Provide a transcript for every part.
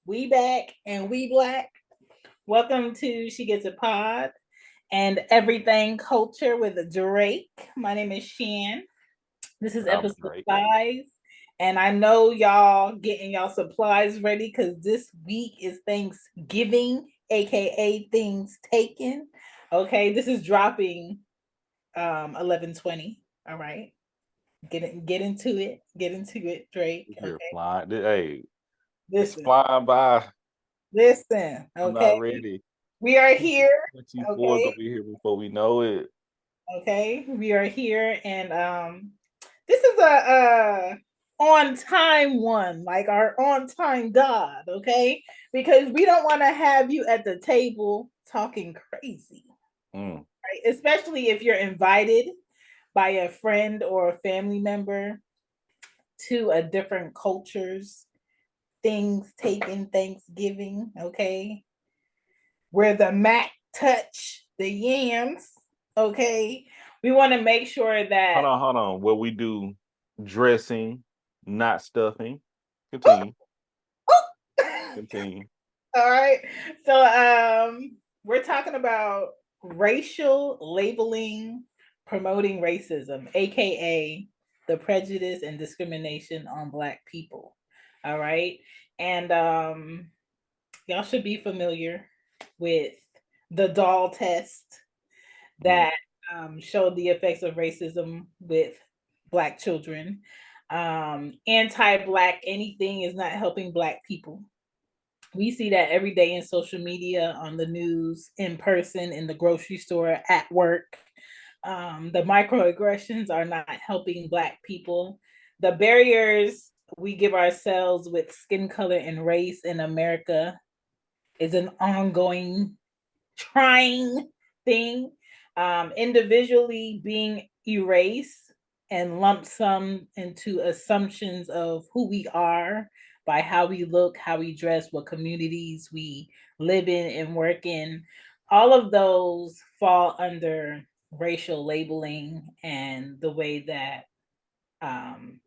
We back, and we black. Welcome to She Gets a Pod and Everything Culture with Drake. My name is Shan. This is And I'm episode Drake. 5. And I know y'all getting y'all supplies ready because this week is Thanksgiving, aka things taken. Okay, this is dropping 11:20. All right. Get into it. Get into it, Drake. You're Okay. flying. Hey, it's Listen. flying by. Listen, I'm okay? not ready. We are here, 24 okay? gonna be here before we know it. Okay, we are here, and this is a on time one, like our on time God, okay? Because we don't want to have you at the table talking crazy, Mm. right? Especially if you're invited by a friend or a family member to a different culture's things taken Thanksgiving, okay? Where the Mac touch the yams. Okay. We want to make sure that Hold on. Where we do dressing, not stuffing. Continue. Continue. all right. So we're talking about racial labeling promoting racism, aka the prejudice and discrimination on black people. All right. And y'all should be familiar with the doll test Mm. that showed the effects of racism with Black children. Anti Black anything is not helping Black people. We see that every day in social media, on the news, in person, in the grocery store, at work. The microaggressions are not helping Black people. The barriers we give ourselves with skin color and race in America is an ongoing trying thing. Individually being erased and lump sum into assumptions of who we are by how we look, how we dress, what communities we live in and work in. All of those fall under racial labeling and the way that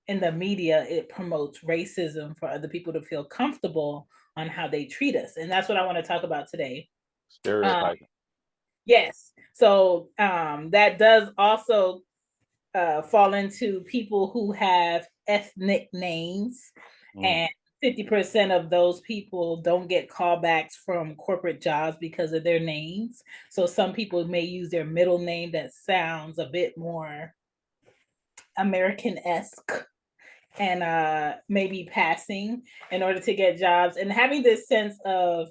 in the media it promotes racism for other people to feel comfortable on how they treat us. And that's what I want to talk about today. Um, Stereotyping. Yes. So that does also fall into people who have ethnic names, Mm. and 50% of those people don't get callbacks from corporate jobs because of their names. So some people may use their middle name that sounds a bit more American esque and maybe passing in order to get jobs and having this sense of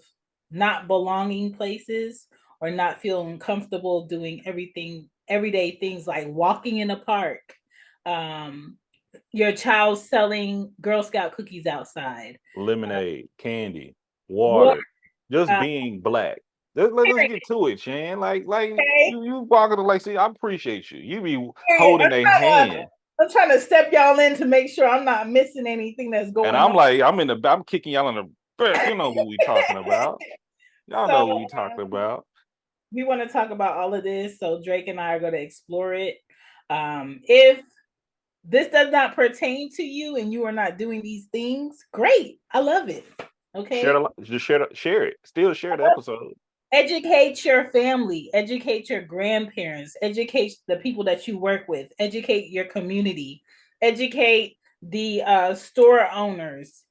not belonging places or not feeling comfortable doing everyday things like walking in a park, um, your child selling Girl Scout cookies outside, Lemonade, candy, water, water. Just uh, being black. Let's get to it, Shan. Like okay, you walking to like, see, I appreciate you. You be period. holding a hand. I'm trying to step y'all in to make sure I'm not missing anything that's And going I'm on. like, I'm kicking y'all in the back. You know what we talking about. Y'all So know what we talking about. we want to talk about all of this. So Drake and I are going to explore it. If this does not pertain to you and you are not doing these things, great. I love it. Share Okay. just share it. Still share the episode. Educate your family, educate your grandparents, educate the people that you work with, educate your community, educate the store owners,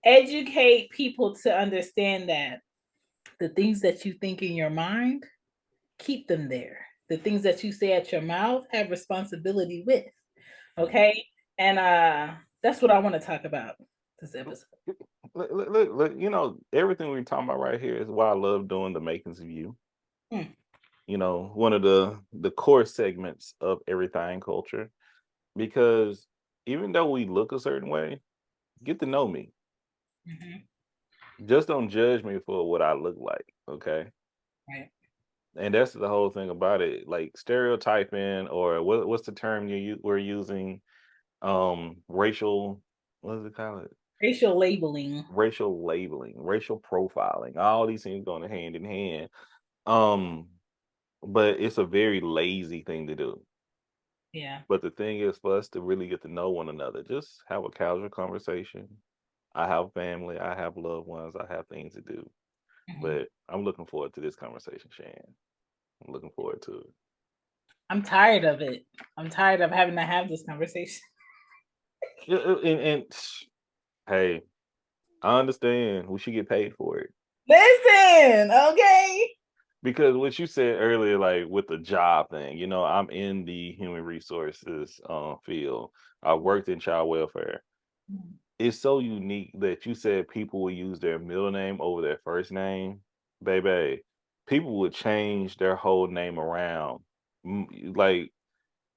educate people to understand that the things that you think in your mind, keep them there. The things that you say at your mouth have responsibility with. Mm. Okay. And that's what I want to talk about this episode. Look, you know, everything we're talking about right here is why I love doing the makings of you. Mm, You know, one of the core segments of everything culture. Because even though we look a certain way, get to know me. mhm. Just don't judge me for what I look like. Okay. Right. And that's the whole thing about it. Like stereotyping, or what's the term we're using? Racial, what does it call it? Racial labeling. Racial labeling, racial profiling, all these things going hand in hand. Um, but it's a very lazy thing to do. Yeah. But the thing is, for us to really get to know one another, just have a casual conversation. I have family, I have loved ones, I have things to do. Mhm. But I'm looking forward to this conversation, Shan. I'm looking forward to it. I'm tired of it. I'm tired of having to have this conversation. Yeah, and hey, I understand. We should get paid for it. Listen, okay? Because what you said earlier, like with the job thing, I'm in the human resources field. I worked in child welfare. Mhm. It's so unique that you said people will use their middle name over their first name. Baby, people would change their whole name around. Like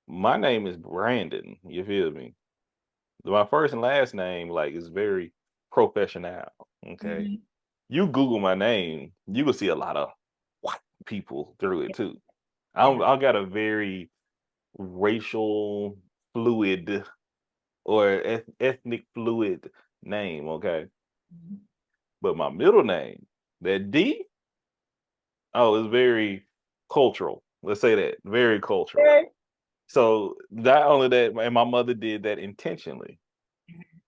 my name is Brandon, you feel me? My first and last name, like, is very professional. Okay. Mhm. You Google my name, you will see a lot of white people through it too. Yeah. I got a very racial fluid or ethnic fluid name, okay? Mhm. But my middle name, that D, oh, it's very cultural. Let's say that, very cultural. Okay. So not only that, and my mother did that intentionally. Mhm.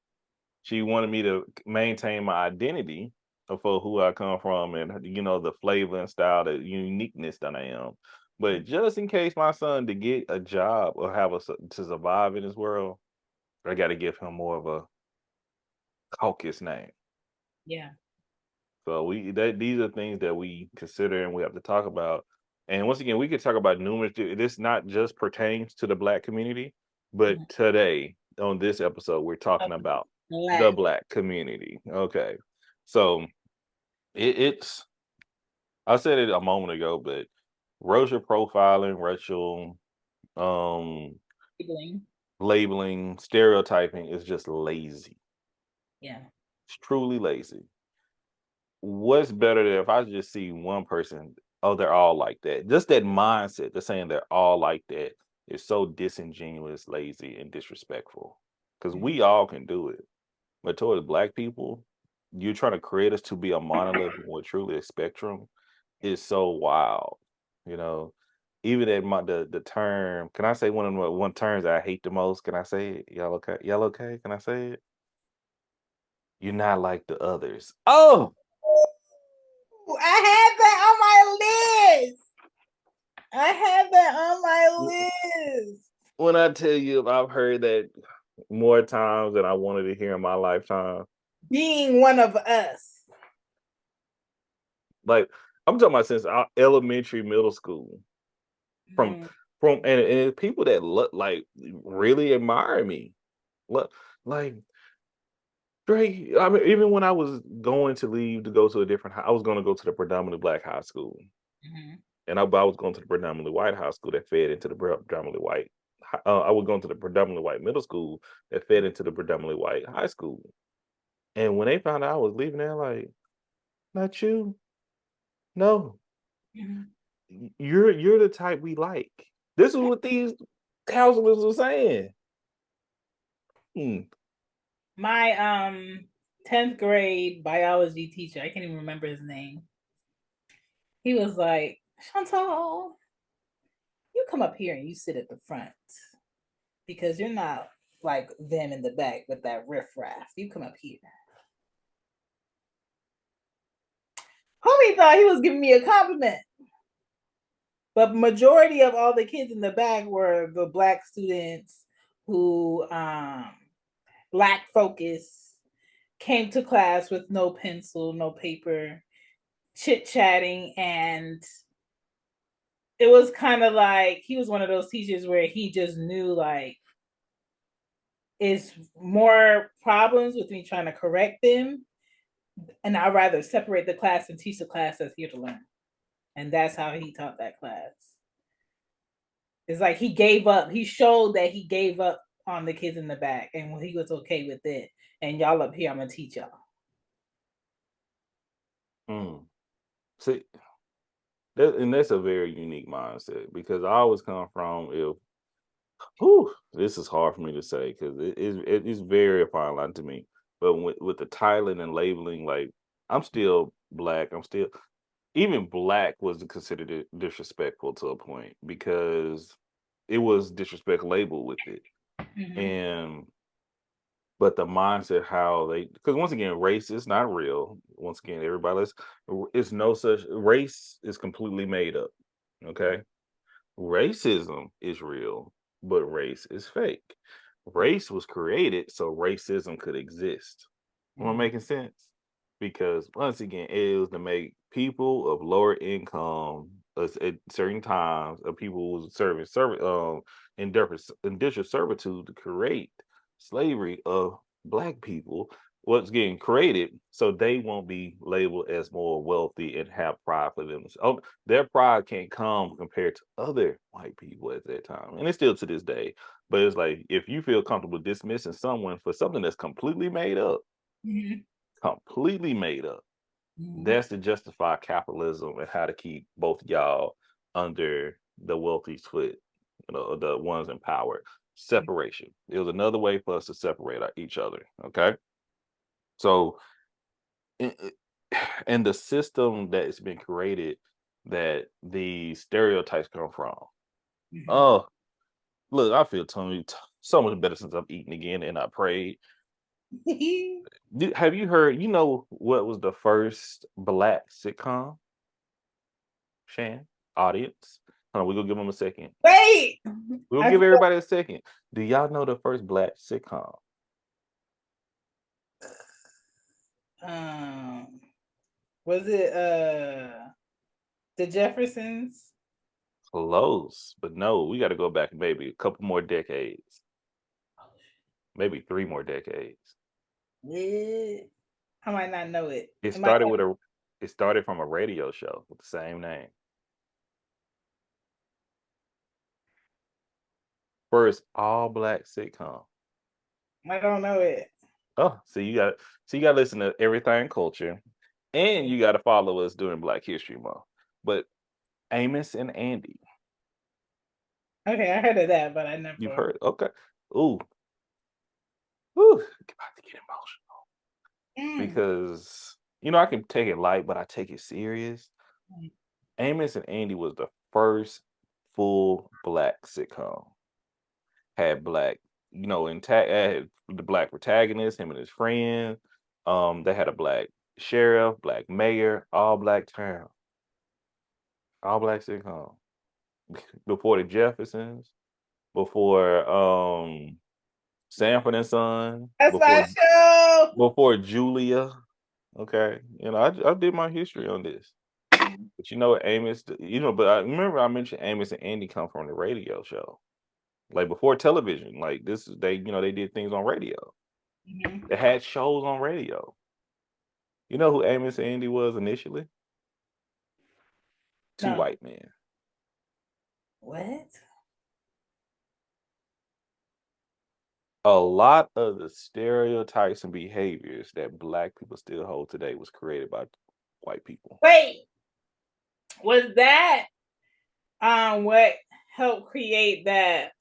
She wanted me to maintain my identity for who I come from and the flavor and style, the uniqueness that I am. But just in case my son to get a job or to survive in this world, I got to give him more of a caucus name. Yeah. So these are things that we consider and we have to talk about. And once again, we could talk about numerous. This not just pertains to the Black community, but Mhm. today on this episode, we're talking about the Black. Black community. Okay, so it's I said it a moment ago, but racial profiling, racial um Labeling. labeling, stereotyping is just lazy. Yeah. It's truly lazy. What's better than if I just see one person, oh, they're all like that. Just that mindset, the saying they're all like that is so disingenuous, lazy, and disrespectful. Because Mhm. we all can do it. But towards Black people, you're trying to create us to be a monolith when truly a spectrum is so wild. You know, even at the term, can I say one of the one terms I hate the most? Can I say it? Y'all okay? Y'all okay? Can I say it? You're not like the others. Oh, Ooh, I had that on my list. I had that on my list. when I tell you I've heard that more times than I wanted to hear in my lifetime. Being one of us. Like I'm talking about since elementary, middle school. From Mhm. and people that look like really admire me. Look like Drake. I mean, even when I was going to leave to go to a different, I was going to go to the predominantly Black high school, Mhm. and I was going to the predominantly white high school that fed into the predominantly white. I was going to the predominantly white middle school that fed into the predominantly white high school. And when they found out I was leaving, they're like, "Not you. No, Mhm. you're the type we like." This is what these counselors were saying. Hmm. My 10th grade biology teacher, I can't even remember his name. He was like, Chantal, you come up here and you sit at the front because you're not like them in the back with that riffraff. You come up here. Homie thought he was giving me a compliment. But majority of all the kids in the back were the Black students who Black focus, came to class with no pencil, no paper, chit-chatting, and it was kind of like he was one of those teachers where he just knew like is more problems with me trying to correct them, and I'd rather separate the class and teach the class that's here to learn. And that's how he taught that class. It's like he gave up. He showed that he gave up on the kids in the back, and he was okay with it. And y'all up here, I'm gonna teach y'all. Mm. See, and that's a very unique mindset because I always come from if whew, this is hard for me to say because it is very fine line to me. But with the titling and labeling, like I'm still Black. I'm still even Black was considered disrespectful to a point because it was disrespect labeled with it. Mhm. And But the mindset how they, because once again, race is not real. Once again, everybody, it's no such race is completely made up. Okay, racism is real, but race is fake. Race was created so racism could exist. Am I Mhm. making sense? Because once again, it was to make people of lower income at certain times, of people who was indentured servitude to create slavery of black people. What's getting created so they won't be labeled as more wealthy and have pride for them. Oh, their pride can't come compared to other white people at that time, and it's still to this day. But it's like if you feel comfortable dismissing someone for something that's Mhm. completely made up, Mhm. that's to justify capitalism and how to keep both y'all under the wealthy's foot, the ones in power. Separation. It was another way for us to separate each other. Okay, so i- and the system that has been created that the stereotypes come from. Mhm. Oh, look, I feel so much better since I've eaten again and I prayed. Have you heard? You know what was the first black sitcom? Shan, audience. Hold on, we're gonna give them a second. Wait, We'll I give feel everybody a second. Do y'all know the first black sitcom? um, was it the Jeffersons? Close, but no, we got to go back maybe a couple more decades, maybe 3 more decades. What? I might not know it. It It might started not. with a. It started from a radio show with the same name. First all black sitcom. I don't know it. Oh, so you got to listen to everything culture, and you got to follow us during Black History Month. But Amos and Andy, Okay, I heard of that, but I you've never. heard? Okay. Ooh, ooh, about to get emotional Mm. because I can take it light, but I take it serious. Mm. Amos and Andy was the first full black sitcom. Had black, intact had the black protagonist, him and his friend. They had a black sheriff, black mayor, all black town, all black sitcom. Before the Jeffersons, before Sanford and Son, That's my show. before Julia. Okay, I did my history on this. But you know what Amos, but I remember I mentioned Amos and Andy come from the radio show. Like before television, like this is they did things on radio. Mhm. They had shows on radio. You know who Amos and Andy was initially? Two No. white men. What? A lot of the stereotypes and behaviors that black people still hold today was created by white people. Wait, was that what helped create that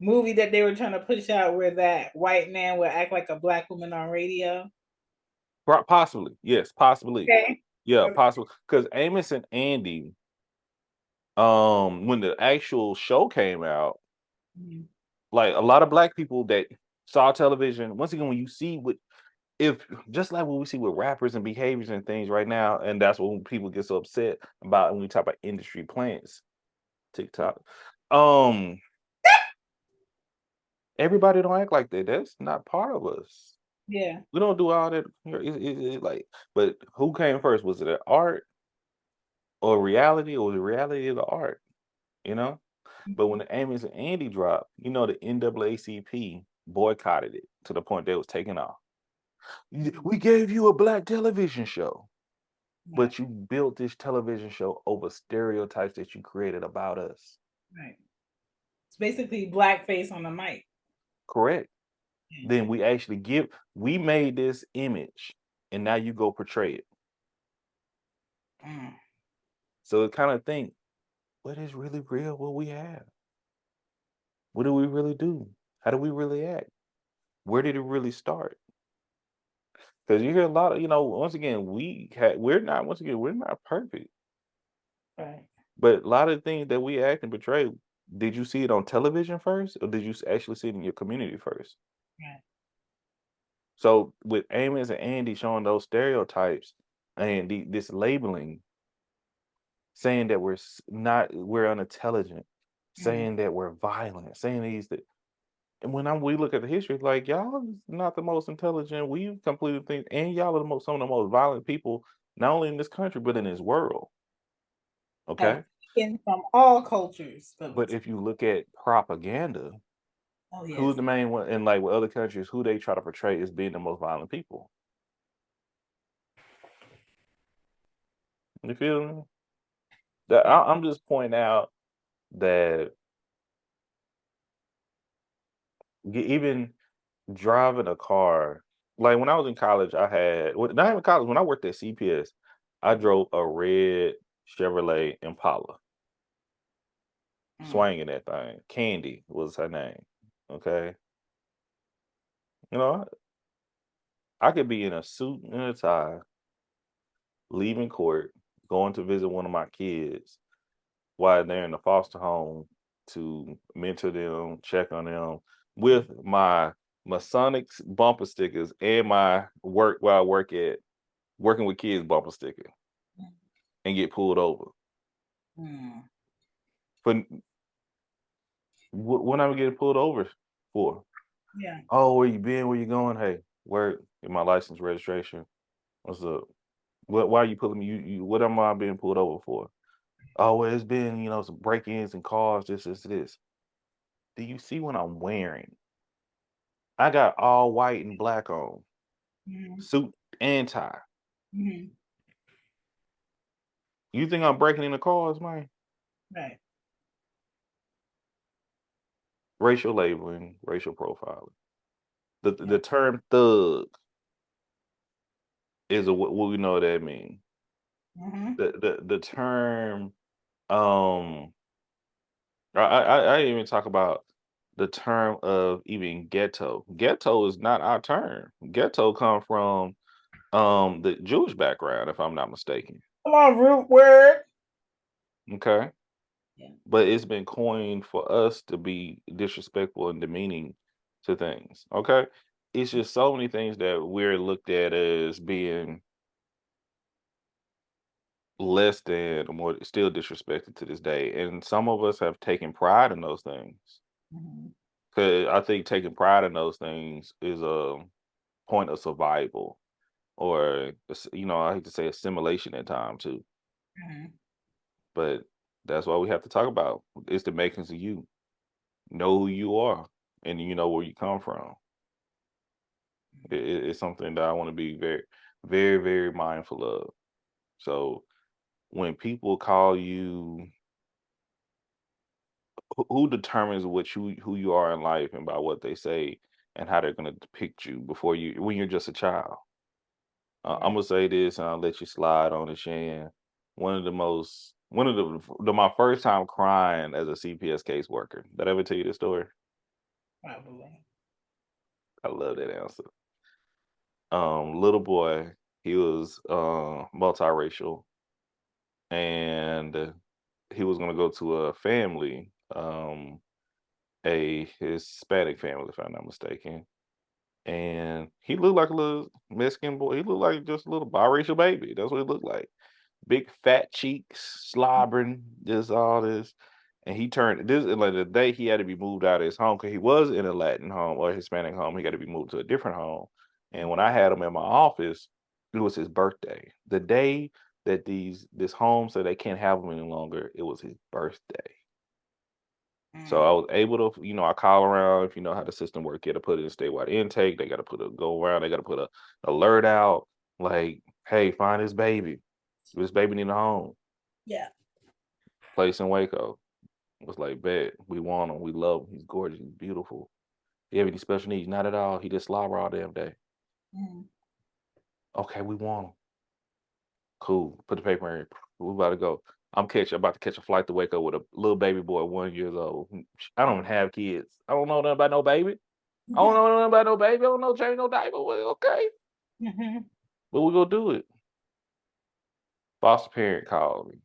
movie that they were trying to push out where that white man would act like a black woman on radio? Possibly, yes, possibly, Okay. yeah, Okay. possibly. Because Amos and Andy, when the actual show came out, Mhm. like a lot of black people that saw television, once again, when you see what if just like what we see with rappers and behaviors and things right now, and that's when people get so upset about when we talk about industry plants, TikTok. Um, Everybody don't act like that. That's not part of us. Yeah. We don't do all that. Like, but who came first? Was it an art or reality, or was it reality of the art? You know. But when Mhm. the Amos and Andy dropped, the NAACP boycotted it to the point they was taken off. Mhm. We gave you a black television show, Right. but you built this television show over stereotypes that you created about us. Right. It's basically blackface on the mic. Correct. Yeah. Then we made this image, and now you go portray it. Mm. So it kind of think, what is really real? What we have? What do we really do? How do we really act? Where did it really start? Because you hear a lot of, once again, we're not perfect. Right. But a lot of things that we act and portray, did you see it on television first, or did you actually see it in your community first? Right. So with Amos and Andy showing those stereotypes and this labeling, saying that we're unintelligent, Mhm. saying that we're violent, saying these that. And we look at the history, it's like y'all is not the most intelligent. We've completed things, and y'all are some of the most violent people, not only in this country but in this world. Have Okay, taken from all cultures, but but if you look at propaganda, oh who's yes, the main one? And like with other countries, who they try to portray as being the most violent people. You feel me? yeah. I'm just pointing out that even driving a car, like when I was in college, not even college. When I worked at CPS, I drove a red Chevrolet Impala, Mm. swinging that thing. Candy was her name. Okay, you know, I could be in a suit and a tie, leaving court, going to visit one of my kids while they're in the foster home to mentor them, check on them with my Masonics bumper stickers and my work where I work at working with kids bumper sticker and get pulled over. Mm. For what am I getting pulled over for? Yeah. Oh, where you been? Where you going? Hey, where in my license registration? What's up? Why are you pulling me? What am I being pulled over for? Oh, well, it's been, some break-ins and cars, this. Do you see what I'm wearing? I got all white and black on, Mhm. suit and tie. Mhm. You think I'm breaking into cars, man? Right. Racial labeling, racial profiling. The Yeah. term thug is what we know that mean. Mhm. The term um I didn't even talk about the term of even ghetto. Ghetto is not our term. Ghetto come from the Jewish background, if I'm not mistaken. Come on, root word. Okay. Yeah. But it's been coined for us to be disrespectful and demeaning to things. Okay. It's just so many things that we're looked at as being less than or more still disrespected to this day. And some of us have taken pride in those things. Mhm. Cause I think taking pride in those things is a point of survival or I hate to say assimilation at times too. Mhm. But that's why we have to talk about it's the makings of you. Know who you are and you know where you come from. It's something that I want to be very, very, very mindful of. So when people call you, who determines who you are in life and by what they say and how they're going to depict you before you when you're just a child. I'm Right. gonna say this and I'll let you slide on it, Shan. One of my first time crying as a CPS caseworker. Did I ever tell you this story? Probably. I love that answer. Little boy, he was multiracial and he was gonna go to a family, a Hispanic family, if I'm not mistaken. And he looked like a little Mexican boy. He looked like just a little biracial baby. That's what he looked like. Big fat cheeks, slobbering, just all this. And he turned this like the day he had to be moved out of his home because he was in a Latin home or Hispanic home. He got to be moved to a different home. And when I had him in my office, it was his birthday. The day that this home said they can't have him any longer, it was his birthday. So I Mm. was able to, I call around if you know how the system works. You got to put it in statewide intake. They got to go around. They got to put a alert out like, hey, find this baby. This baby need a home. Yeah. Place in Waco. Was like, bet we want him. We love him. He's gorgeous. He's beautiful. You have any special needs? Not at all. He just slobber all damn day. Mhm. Okay, we want him. Cool. Put the paper in. We about to go. About to catch a flight to Waco with a little baby boy, 1 year old. I don't even have kids. I don't know nothing about no baby. I don't Mhm. know nothing about no baby. I don't know change no diaper. Well, okay. Mhm. But we gonna do it. Foster parent called me.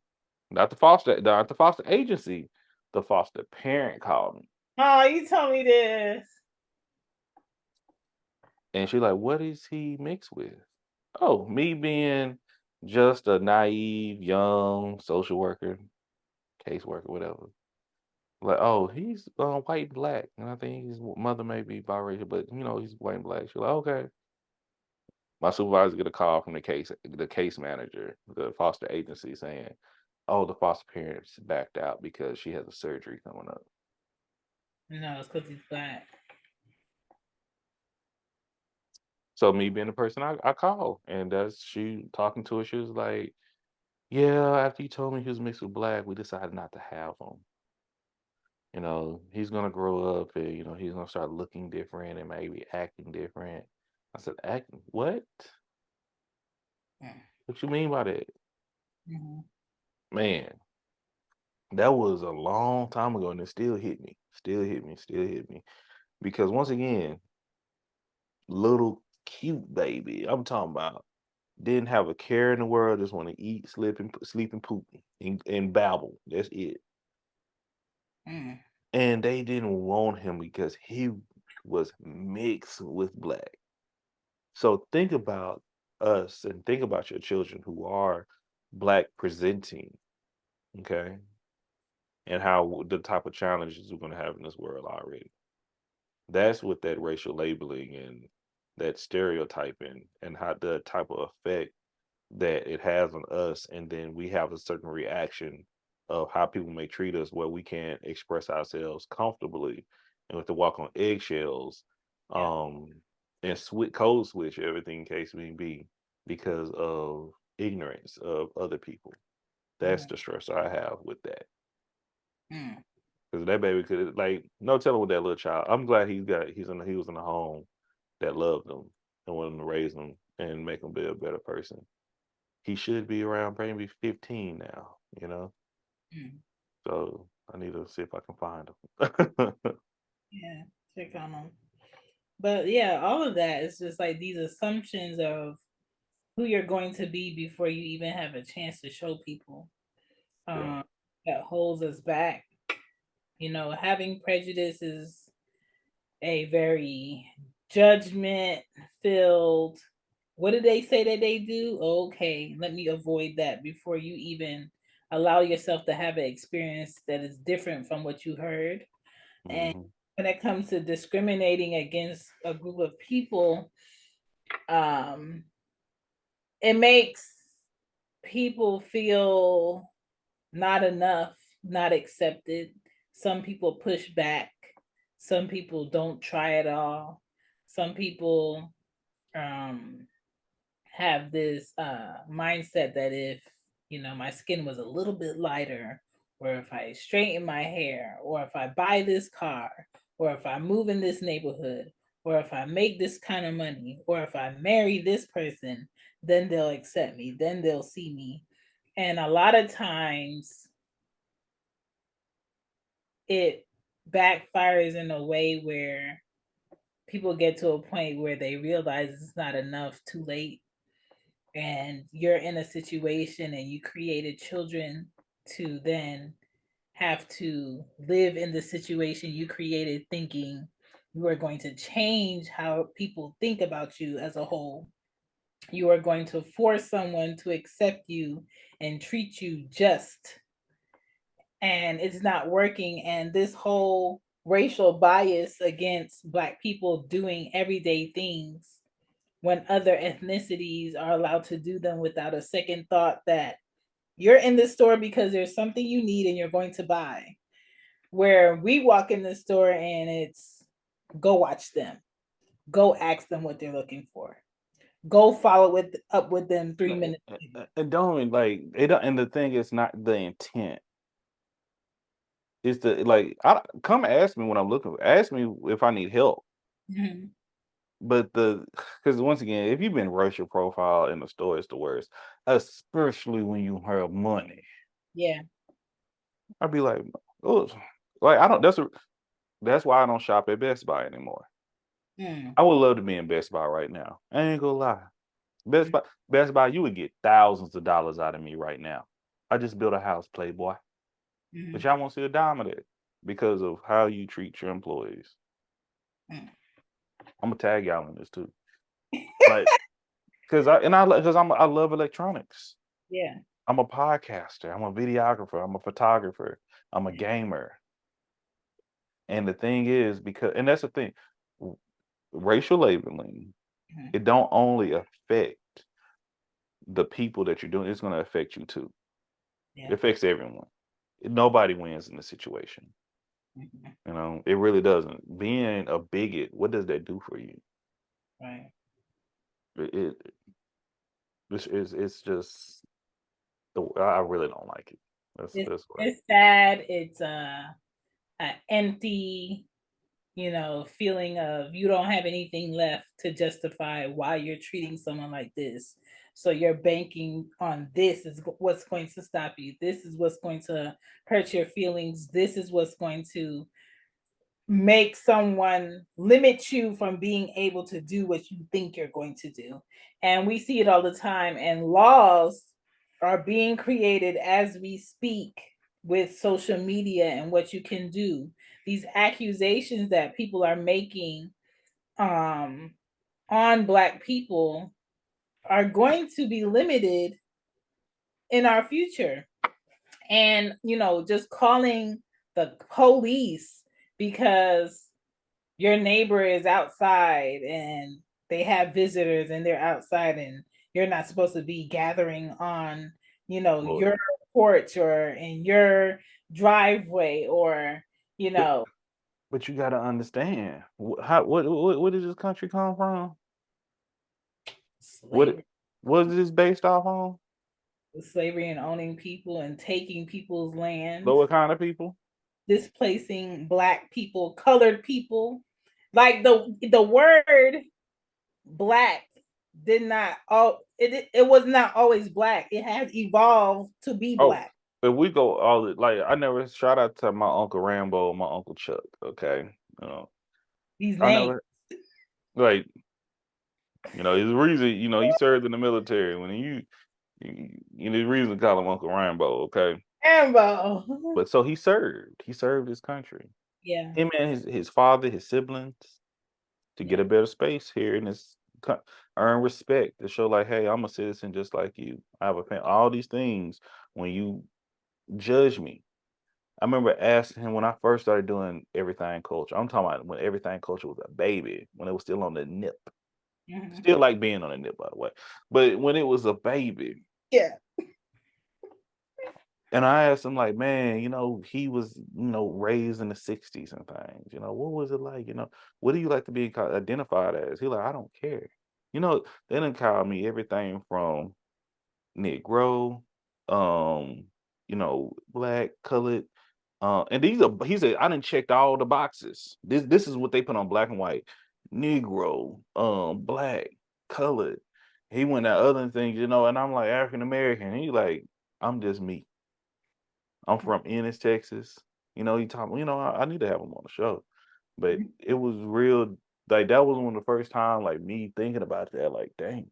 Not the foster agency. The foster parent called me. Oh, you told me this. And she's like, "What is he mixed with?" Oh, me being just a naive young social worker, caseworker, whatever. Like, oh, he's white and black, and I think his mother may be biracial, but he's white and black. She's like, okay. My supervisor get a call from the case manager, the foster agency, saying, "Oh, the foster parents backed out because she has a surgery coming up." No, it's because he's black. So me being the person I called, and that's she talking to her. She was like, "Yeah, after you told me he was mixed with black, we decided not to have him. He's gonna grow up and he's gonna start looking different and maybe acting different." I said, "Acting? What? Mm. What you mean by that?" Mhm. Man, that was a long time ago, and it still hit me. Still hit me. Still hit me. Because once again, little cute baby. I'm talking about didn't have a care in the world, just want to eat, sleep, and poop and babble. That's it. Mm. And they didn't want him because he was mixed with black. So think about us and think about your children who are black presenting, okay? And how the type of challenges we're going to have in this world already. That's what that racial labeling and that stereotyping and how the type of effect that it has on us, and then we have a certain reaction of how people may treat us where we can't express ourselves comfortably and we have to walk on eggshells, Yeah. um and code switch everything case may be because of ignorance of other people. That's Mhm. the stress I have with that. Mm. Because that baby could, like, no telling with that little child. I'm glad he was in a home that loved him and wanted to raise him and make him be a better person. He should be around maybe 15 now. Mm. So I need to see if I can find him. Yeah. Check on them. But yeah, all of that is just like these assumptions of who you're going to be before you even have a chance to show people. Yeah. Um, that holds us back. Having prejudice is a very judgment filled. What did they say that they do? Okay, let me avoid that before you even allow yourself to have an experience that is different from what you heard. And Mhm. when it comes to discriminating against a group of people, um, it makes people feel not enough, not accepted. Some people push back. Some people don't try at all. Some people um, have this mindset that if my skin was a little bit lighter, or if I straighten my hair, or if I buy this car, or if I move in this neighborhood, or if I make this kind of money, or if I marry this person, then they'll accept me, then they'll see me. And a lot of times it backfires in a way where people get to a point where they realize it's not enough too late, and you're in a situation and you created children to then have to live in the situation you created, thinking you are going to change how people think about you as a whole. You are going to force someone to accept you and treat you just, and it's not working. And this whole racial bias against Black people doing everyday things when other ethnicities are allowed to do them without a second thought, that you're in the store because there's something you need and you're going to buy. Where we walk in the store and it's go watch them, go ask them what they're looking for, go follow up with them 3 minutes later. And don't like it don't, and the thing is not the intent. It's the like I come ask me when I'm looking. Ask me if I need help. Mhm. But because once again, if you've been racial profile in the store, it's the worst. Especially when you have money. Yeah. I'd be like, oh, like I don't. That's why I don't shop at Best Buy anymore. Mm. I would love to be in Best Buy right now. I ain't gonna lie. Best Mm. Buy, Best Buy, you would get thousands of dollars out of me right now. I just built a house, Playboy, but Mhm. y'all won't see a dime of that because of how you treat your employees. Mm. I'm gonna tag y'all in this too. Like, because I love electronics. Yeah. I'm a podcaster. I'm a videographer. I'm a photographer. I'm a Yeah. gamer. And the thing is, and that's the thing, racial labeling, Mhm. it don't only affect the people that you're doing, it's going to affect you too. It Yeah. affects everyone. Nobody wins in the situation. Mhm. It really doesn't. Being a bigot, what does that do for you? Right. It it's just I really don't like it. It's That's what. it's sad. It's a empty, feeling of you don't have anything left to justify why you're treating someone like this. So you're banking on this is what's going to stop you. This is what's going to hurt your feelings. This is what's going to make someone limit you from being able to do what you think you're going to do. And we see it all the time, and laws are being created as we speak with social media and what you can do. These accusations that people are making um, on Black people are going to be limited in our future. And, just calling the police because your neighbor is outside and they have visitors and they're outside and you're not supposed to be gathering on, Well, your porch or in your driveway or, you but know, but you got to understand how what does this country come from? What slavery, what is this based off on? slavery and owning people and taking people's land, Lower kind of people. displacing Black people, colored people. Like the word Black did not all it was not always Black. It has evolved to be Oh, Black. but we go like I never shout out to my uncle Rambo, my uncle Chuck. Okay, you know, These I names. never like there's a reason he served in the military when there's a reason to call him Uncle Rambo. Okay, Ambo. but so he served his country. Yeah. Him and his father, his siblings, to get Yeah. a better space here in this earn respect to show like, hey, I'm a citizen just like you. I have a family. All these things when you judge me. I remember asking him when I first started doing everything culture. I'm talking about when everything culture was a baby, when it was still on the nip. Mhm. Still like being on the nip, by the way. But when it was a baby, Yeah. and I asked him, like, man, he was, raised in the 60s and things. What was it like? What do you like to be identified as? He like, I don't care. They didn't call me everything from Negro, um, black, colored. And he said, I didn't checked all the boxes. This is what they put on black and white. Negro, black, colored. He went at other things, and I'm like African American. He like, I'm just me. I'm from Ennis, Texas. He told me, I need to have him on the show. But it was real, like that was one of the first time like me thinking about that, like, dang.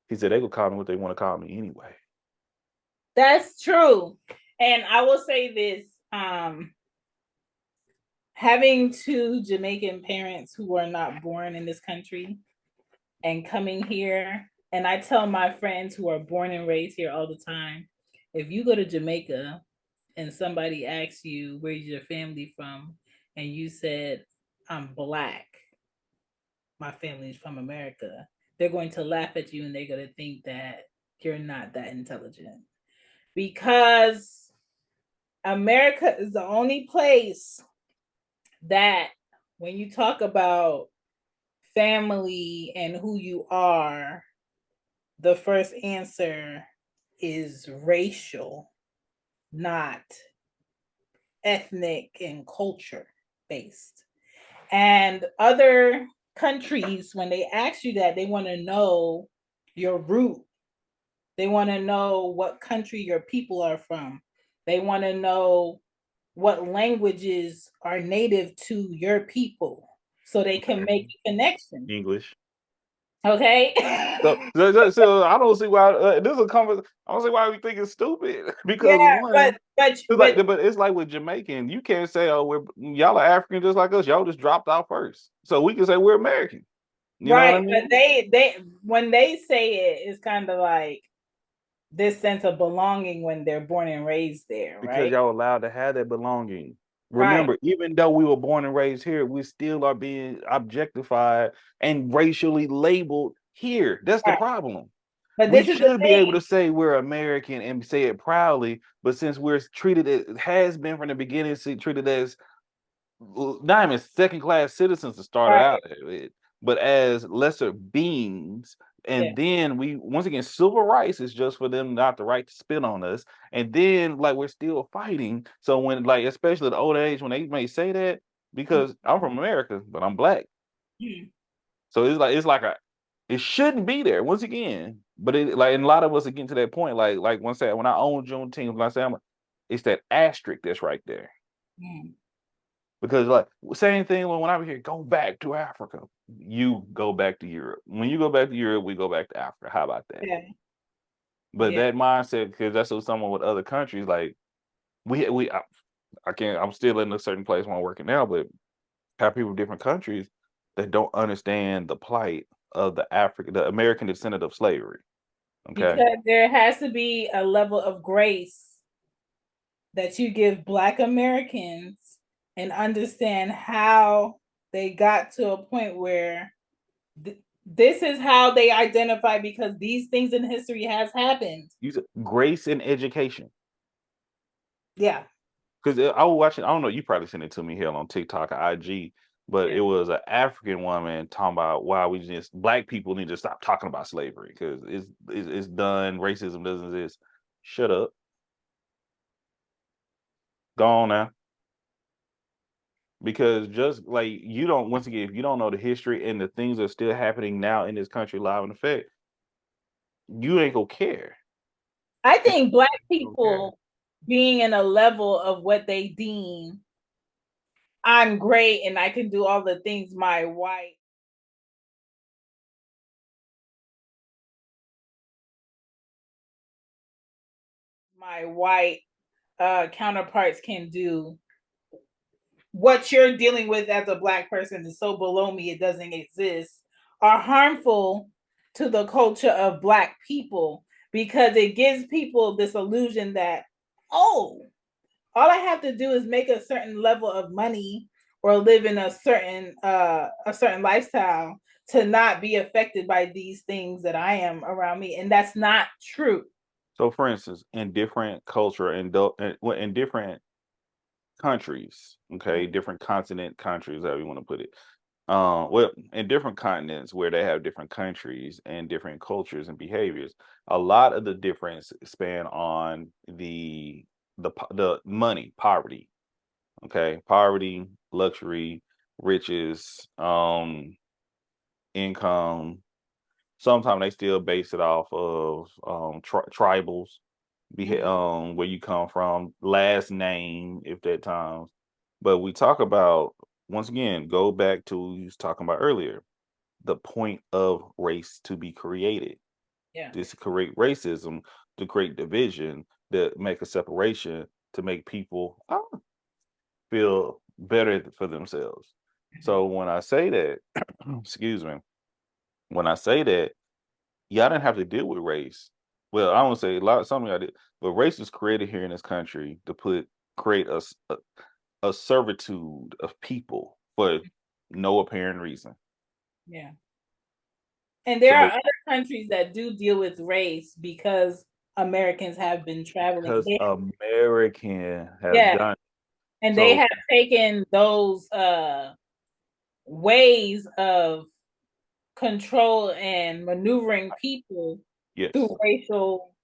He said they could call me what they want to call me anyway. That's true. And I will say this, having two Jamaican parents who were not born in this country and coming here, and I tell my friends who are born and raised here all the time, if you go to Jamaica and somebody asks you where's your family from, and you said I'm Black, my family's from America, they're going to laugh at you and they're going to think that you're not that intelligent because America is the only place that when you talk about family and who you are, the first answer is racial, not ethnic and culture based. And other countries, when they ask you that, they want to know your root. They want to know what country your people are from. They want to know what languages are native to your people so they can make Okay. a connection. English. Okay. So I don't see why this is a conversation. I don't see why we think it's stupid Yeah, because but one, but it's like, but but it's like with Jamaican, you can't say, oh, y'all are African just like us. Y'all just dropped out first, so we can say we're American. You know what I Right, mean? but they when they say it, it's kind of like this sense of belonging when they're born and raised there, Because right? y'all allowed to have that belonging. Right, Remember, even though we were born and raised here, we still are being objectified and racially labeled here. That's the right. problem. But We this is the should be able to thing. say we're American and say it proudly, but since we're treated, it has been from the beginning, treated as not even second class citizens to start Right. out with, but as lesser beings. Yeah. And then we once again, civil rights is just for them not the right to spit on us. And then like we're still fighting. So when like especially at the old age when they may say that, because I'm from America, but I'm black. Mhm. So it's like a it shouldn't be there once again. But it like and a lot of us are getting to that point. Like once I when I own Juneteenth, when I say it's that asterisk that's right there. Mhm. Because like same thing when I was here, go back to Africa. You go back to Europe. When you go back to Europe, we go back to Africa. How about that? Yeah. But Yeah. that mindset, because that's what someone with other countries like I can't. I'm still in a certain place where I'm working now, but have people from different countries that don't understand the plight of the American descendant of slavery. Okay, Because there has to be a level of grace that you give Black Americans and understand how they got to a point where this is how they identify because these things in history has happened. use grace in education. Yeah. Because I was watching, I don't know, you probably sent it to me here on TikTok or IG, but Yeah. it was an African woman talking about why we just black people need to stop talking about slavery because it's done, racism doesn't exist. Shut up, go on now. Because just like you don't, once again, if you don't know the history and the things that are still happening now in this country live in effect, you ain't gonna care. I You think Black ain't gonna care. people being in a level of what they deem I'm great and I can do all the things my white counterparts can do. What you're dealing with as a Black person is so below me, it doesn't exist, are harmful to the culture of Black people because it gives people this illusion that, oh, all I have to do is make a certain level of money or live in a certain lifestyle to not be affected by these things that I am around me. And that's not true. So, for instance, in different culture and well, in different countries, okay, different continent countries, however you want to put it. Well, in different continents where they have different countries and different cultures and behaviors, a lot of the difference span on the money, poverty, okay, poverty, luxury, riches, income. Sometimes they still base it off of tribals, Mhm. where you come from, last name, if that times. But we talk about once again, go back to what we was talking about earlier, the point of race to be created. Yeah. This create racism, to create division, to make a separation, to make people feel better for themselves. Mhm. So when I say that, excuse me, when I say that, yeah, I didn't have to deal with race. Well, I won't say a lot. Something I did, but race was created here in this country to create a servitude of people for no apparent reason. Yeah. And there are So other countries that do deal with race because Americans have been traveling. because American have Yeah. done And they so, have taken those ways of control and maneuvering people through yes. racial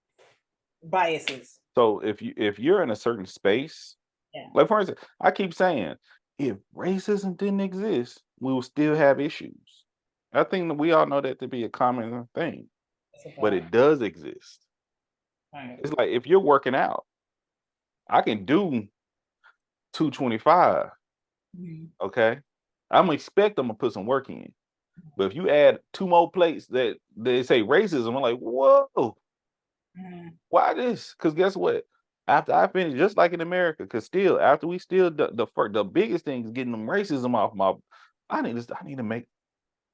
biases. So if you're in a certain space, Yeah. like for instance, I keep saying, if racism didn't exist, we would still have issues. I think that we all know that to be a common thing, That's a but fact. it does exist. Right. It's like if you're working out, I can do 225, Mhm. okay? I'm expect them to put some work in. But if you add two more plates that they say racism, I'm like, whoa, Mhm. why this? Because guess what? After I finish, just like in America, because still after we still the biggest thing is getting them racism off my. I need to make.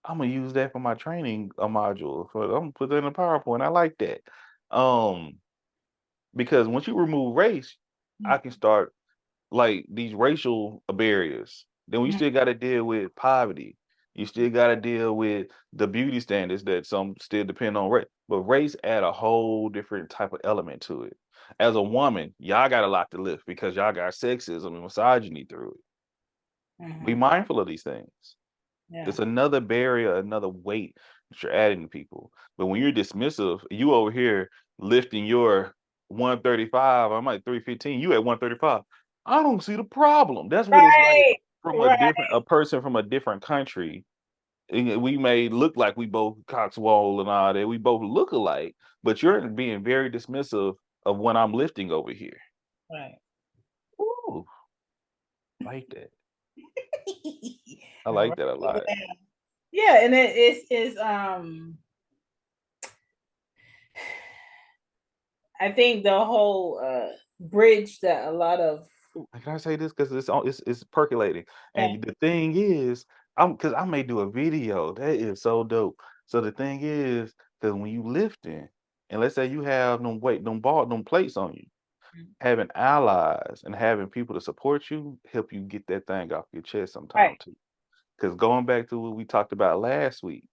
I'm gonna use that for my training module. I'm gonna put that in a PowerPoint. I like that. Um, because once you remove race, I can start like these racial barriers. Then we Mhm, still got to deal with poverty. You still got to deal with the beauty standards that some still depend on race. But race add a whole different type of element to it. As a woman, y'all got a lot to lift because y'all got sexism and misogyny through it. Be mhm. mindful of these things. Yeah. It's another barrier, another weight that you're adding to people. But when you're dismissive, you over here lifting your 135, I'm like 315, you at 135. I don't see the problem. That's what it's like Right. from Right. a person from a different country. We may look like we both cockswole and all that. We both look alike, but you're being very dismissive of when I'm lifting over here. Right. Ooh, like that. I All right. like that a lot. Yeah, and it is I think the whole bridge that a lot of Can I say this? Because it's percolating. yeah, And the thing is, because I may do a video. That is so dope. So the thing is, because when you lifting, and let's say you have them plates on you, having allies and having people to support you, help you get that thing off your chest right. sometime too. Because going back to what we talked about last week,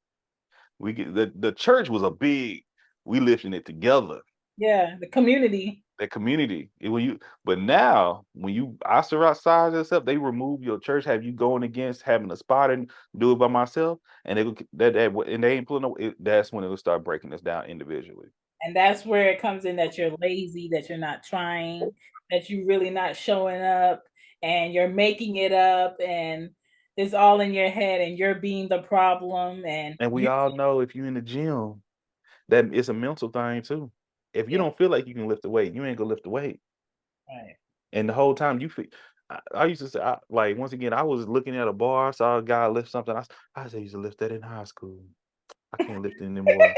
we get the church was a big, we lifting it together. Yeah, the community. That community. When you but now when you ostracize yourself, they remove your church, have you going against having a spot and do it by myself, and and they ain't pulling no that's when it'll start breaking us down individually. And that's where it comes in that you're lazy, that you're not trying, that you're really not showing up, and you're making it up, and it's all in your head, and you're being the problem, and And we you, all know if you're in the gym, that it's a mental thing too. If you yeah, don't feel like you can lift the weight, you ain't gonna lift the weight. right, And the whole time you feel I used to say, like once again, I was looking at a bar, saw a guy lift something. I said, I used to lift that in high school. I can't lift it anymore.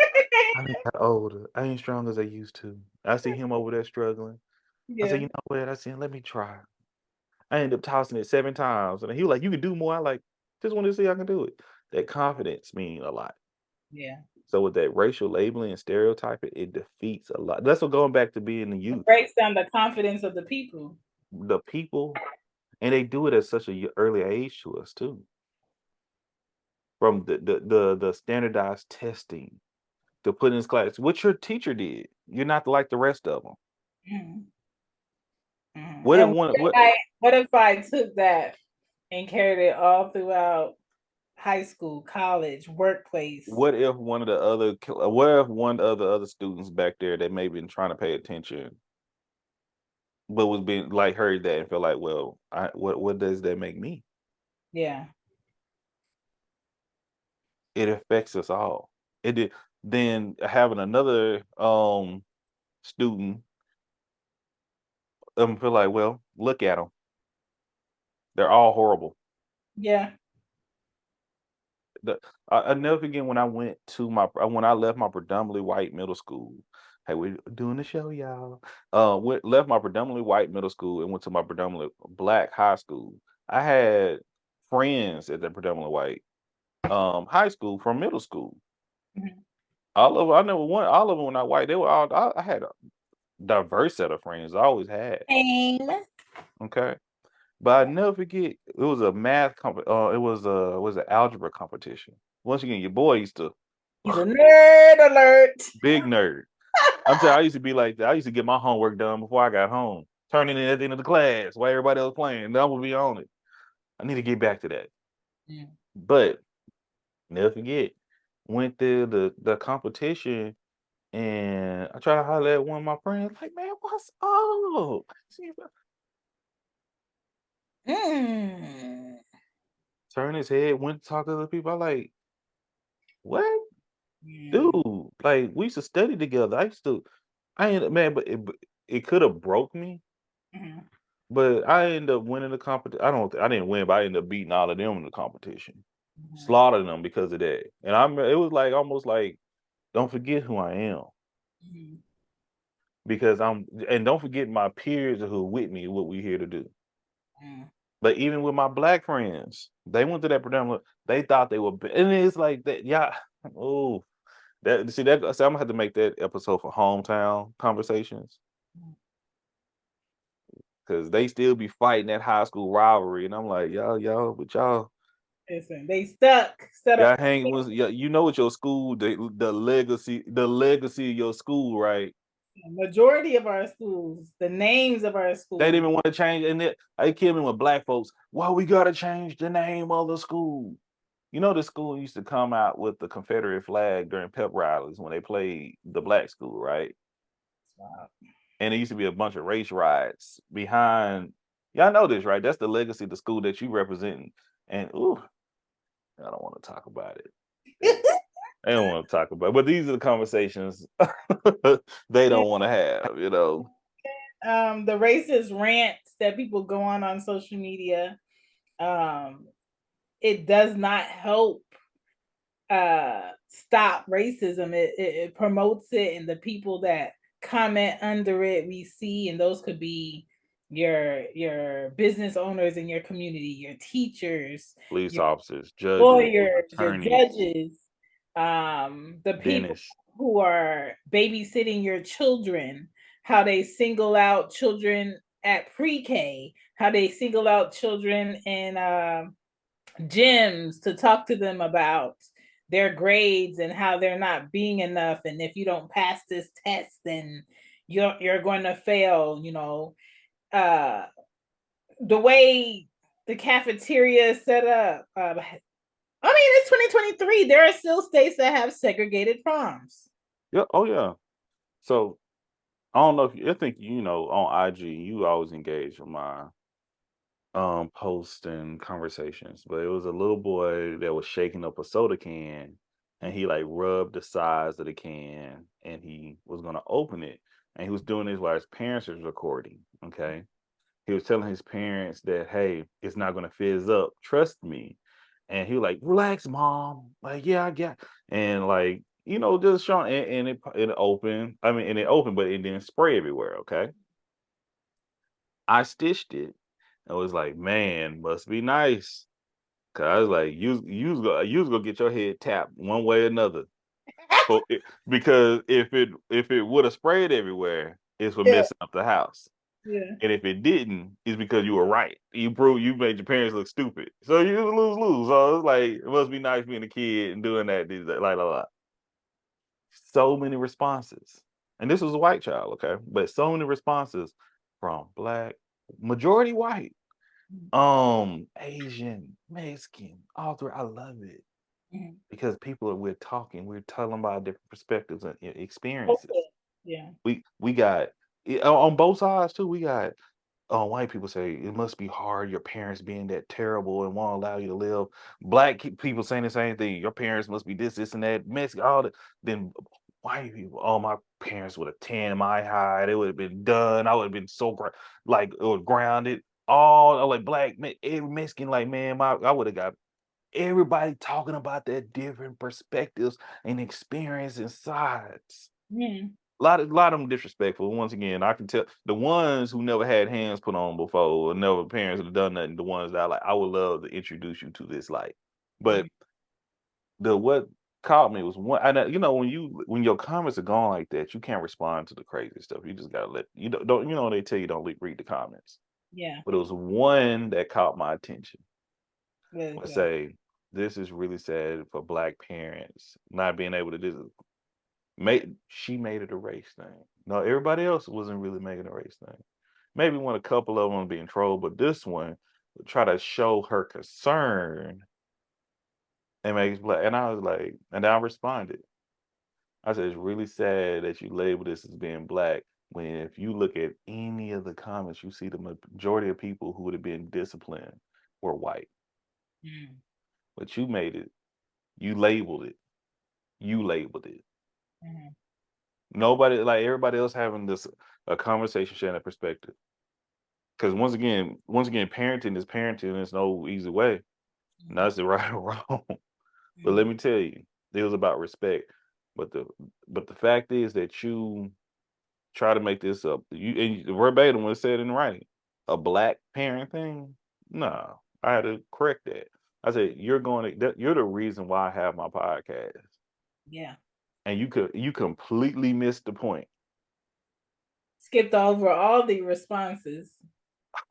I done got older. I ain't strong as I used to. I see him over there struggling. I said, yeah, you know what? I said, let me try. I ended up tossing it 7 times. And he was like, you can do more. I like, just want to see I can do it. That confidence mean a lot. yeah. So with that racial labeling and stereotyping, it defeats a lot. That's what going back to being the It youth. breaks down the confidence of the people. The people, and they do it at such a early age to us too. From the standardized testing to put in this class, what your teacher did. You're not like the rest of them. Mhm, mhm. What if And one what what if I took that and carried it all throughout high school, college, workplace? What if one of the other what if one of the other students back there that may been trying to pay attention, but was being like heard that and felt like, well, what does that make me? Yeah, It affects us all. It did then having another student feel like, well, look at them. They're all horrible. yeah. The I never forget when I went to when I left my predominantly white middle school. Hey, we doing the show, y'all. Left my predominantly white middle school and went to my predominantly black high school. I had friends at the predominantly white high school from middle school. Mhm. All of I never one all of them were not white. They were all I had a diverse set of friends. I always had. Same. Okay. But I never forget it was a it was an algebra competition. Once again, your boy used to He's a nerd alert. big nerd. I'm telling you, I used to be like that. I used to get my homework done before I got home, turning it in at the end of the class while everybody else playing. And I would be on it. I need to get back to that. Mm, But never forget, went to the competition and I tried to holler at one of my friends, like, man, what's up? mm, Turn his head, went to talk to other people. I like, what? mm, Dude, like we used to study together. I ain't man, but it could have broke me. mhm, But I ended up winning the competition. I didn't win, but I ended up beating all of them in the competition, mhm, slaughtering them because of that. And it was like almost like, don't forget who I am mhm, because and don't forget my peers who are with me, what we here to do. mm. But even with my black friends, they went to that predominant. They thought they were, and it's like that. Yeah. Oh, that see that. So I'm gonna have to make that episode for hometown conversations because they still be fighting that high school rivalry, and I'm like, y'all, but Listen, they stuck, set y'all up. hang with, yeah, you know what your school, the legacy of your school, right? Majority of our schools, the names of our They didn't schools. even want to change, and they killed me with black folks. Why we gotta change the name of the school? You know, the school used to come out with the Confederate flag during pep rallies when they played the black school, right? Wow. And it used to be a bunch of race riots behind. Y'all know this, right? That's the legacy of the school that you representing. And ooh, I don't want to talk about it. They don't want to talk about it. But these are the conversations they Yeah. don't want to have, you know. The racist rants that people go on social media, um, it does not help stop racism. It promotes it, and the people that comment under it we see, and those could be your business owners in your community, your teachers, Police your officers, judges, lawyers, your attorneys, judges, the people dentists. who are babysitting your children, how they single out children at pre-K, how they single out children in gyms to talk to them about their grades and how they're not being enough, and if you don't pass this test then you're going to fail, uh the way the cafeteria is set up. I mean, it's 2023. There are still states that have segregated proms. Yeah, oh yeah. So I don't know if I think on IG you always engage with my posts and conversations, but it was a little boy that was shaking up a soda can and he like rubbed the sides of the can and he was gonna open it. And he was doing this while his parents was recording. Okay. He was telling his parents that, hey, it's not gonna fizz up, trust me. And he was like, relax, mom. Like, yeah, I got, and like, just showing, and it opened. I mean, and it opened, but it didn't spray everywhere. Okay. I stitched it. I was like, man, must be nice. Cause I was like, you was gonna get your head tapped one way or another. So because if it would have sprayed everywhere, it's for Yeah, messing up the house. yeah. And if it didn't, it's because you were right. You made your parents look stupid. So you lose. So it's like it must be nice being a kid and doing that. Like. So many responses. And this was a white child, okay? But so many responses from black, majority white, Asian, Mexican, all through. I love it Mhm. because we're telling about different perspectives and Okay. experiences. Yeah. We got on both sides too. We got white people say it must be hard your parents being that terrible and won't allow you to live. Black people saying the same thing. Your parents must be this and that. Mexican, all that. Then white people, oh, my parents would have tanned my hide. It would have been done. I would have been so like it was grounded. All like black every Mexican, like man, I would have got everybody talking about their different perspectives and experience and sides. Mhm. A lot of them disrespectful. Once again, I can tell the ones who never had hands put on before, or never parents have done nothing. The ones that I would love to introduce you to this light. But Mhm. the what caught me was one. I know, when your comments are gone like that, you can't respond to the crazy stuff. You just gotta let don't they tell you don't read the comments. Yeah. But it was one that caught my attention. What is I that? say this is really sad for black parents not being able to do. She made it a race thing. No, everybody else wasn't really making a race thing. Maybe when a couple of them being trolled, but this one would try to show her concern and makes black. And I was like, and I responded. I said, it's really sad that you label this as being black. When if you look at any of the comments, you see the majority of people who would have been disciplined were white. Mm. But you made it. You labeled it. You labeled it. Mhm. Nobody like everybody else having this a conversation sharing a perspective. Because once again, parenting is parenting. There's no easy way. Mhm. Not it right or wrong. But let Mhm. me tell you, it was about respect. But the fact is that you try to make this up. You and verbatim was said in writing. A black parent thing. No, I had to correct that. I said, you're the reason why I have my podcast. Yeah. And you completely missed the point. Skipped over all the responses.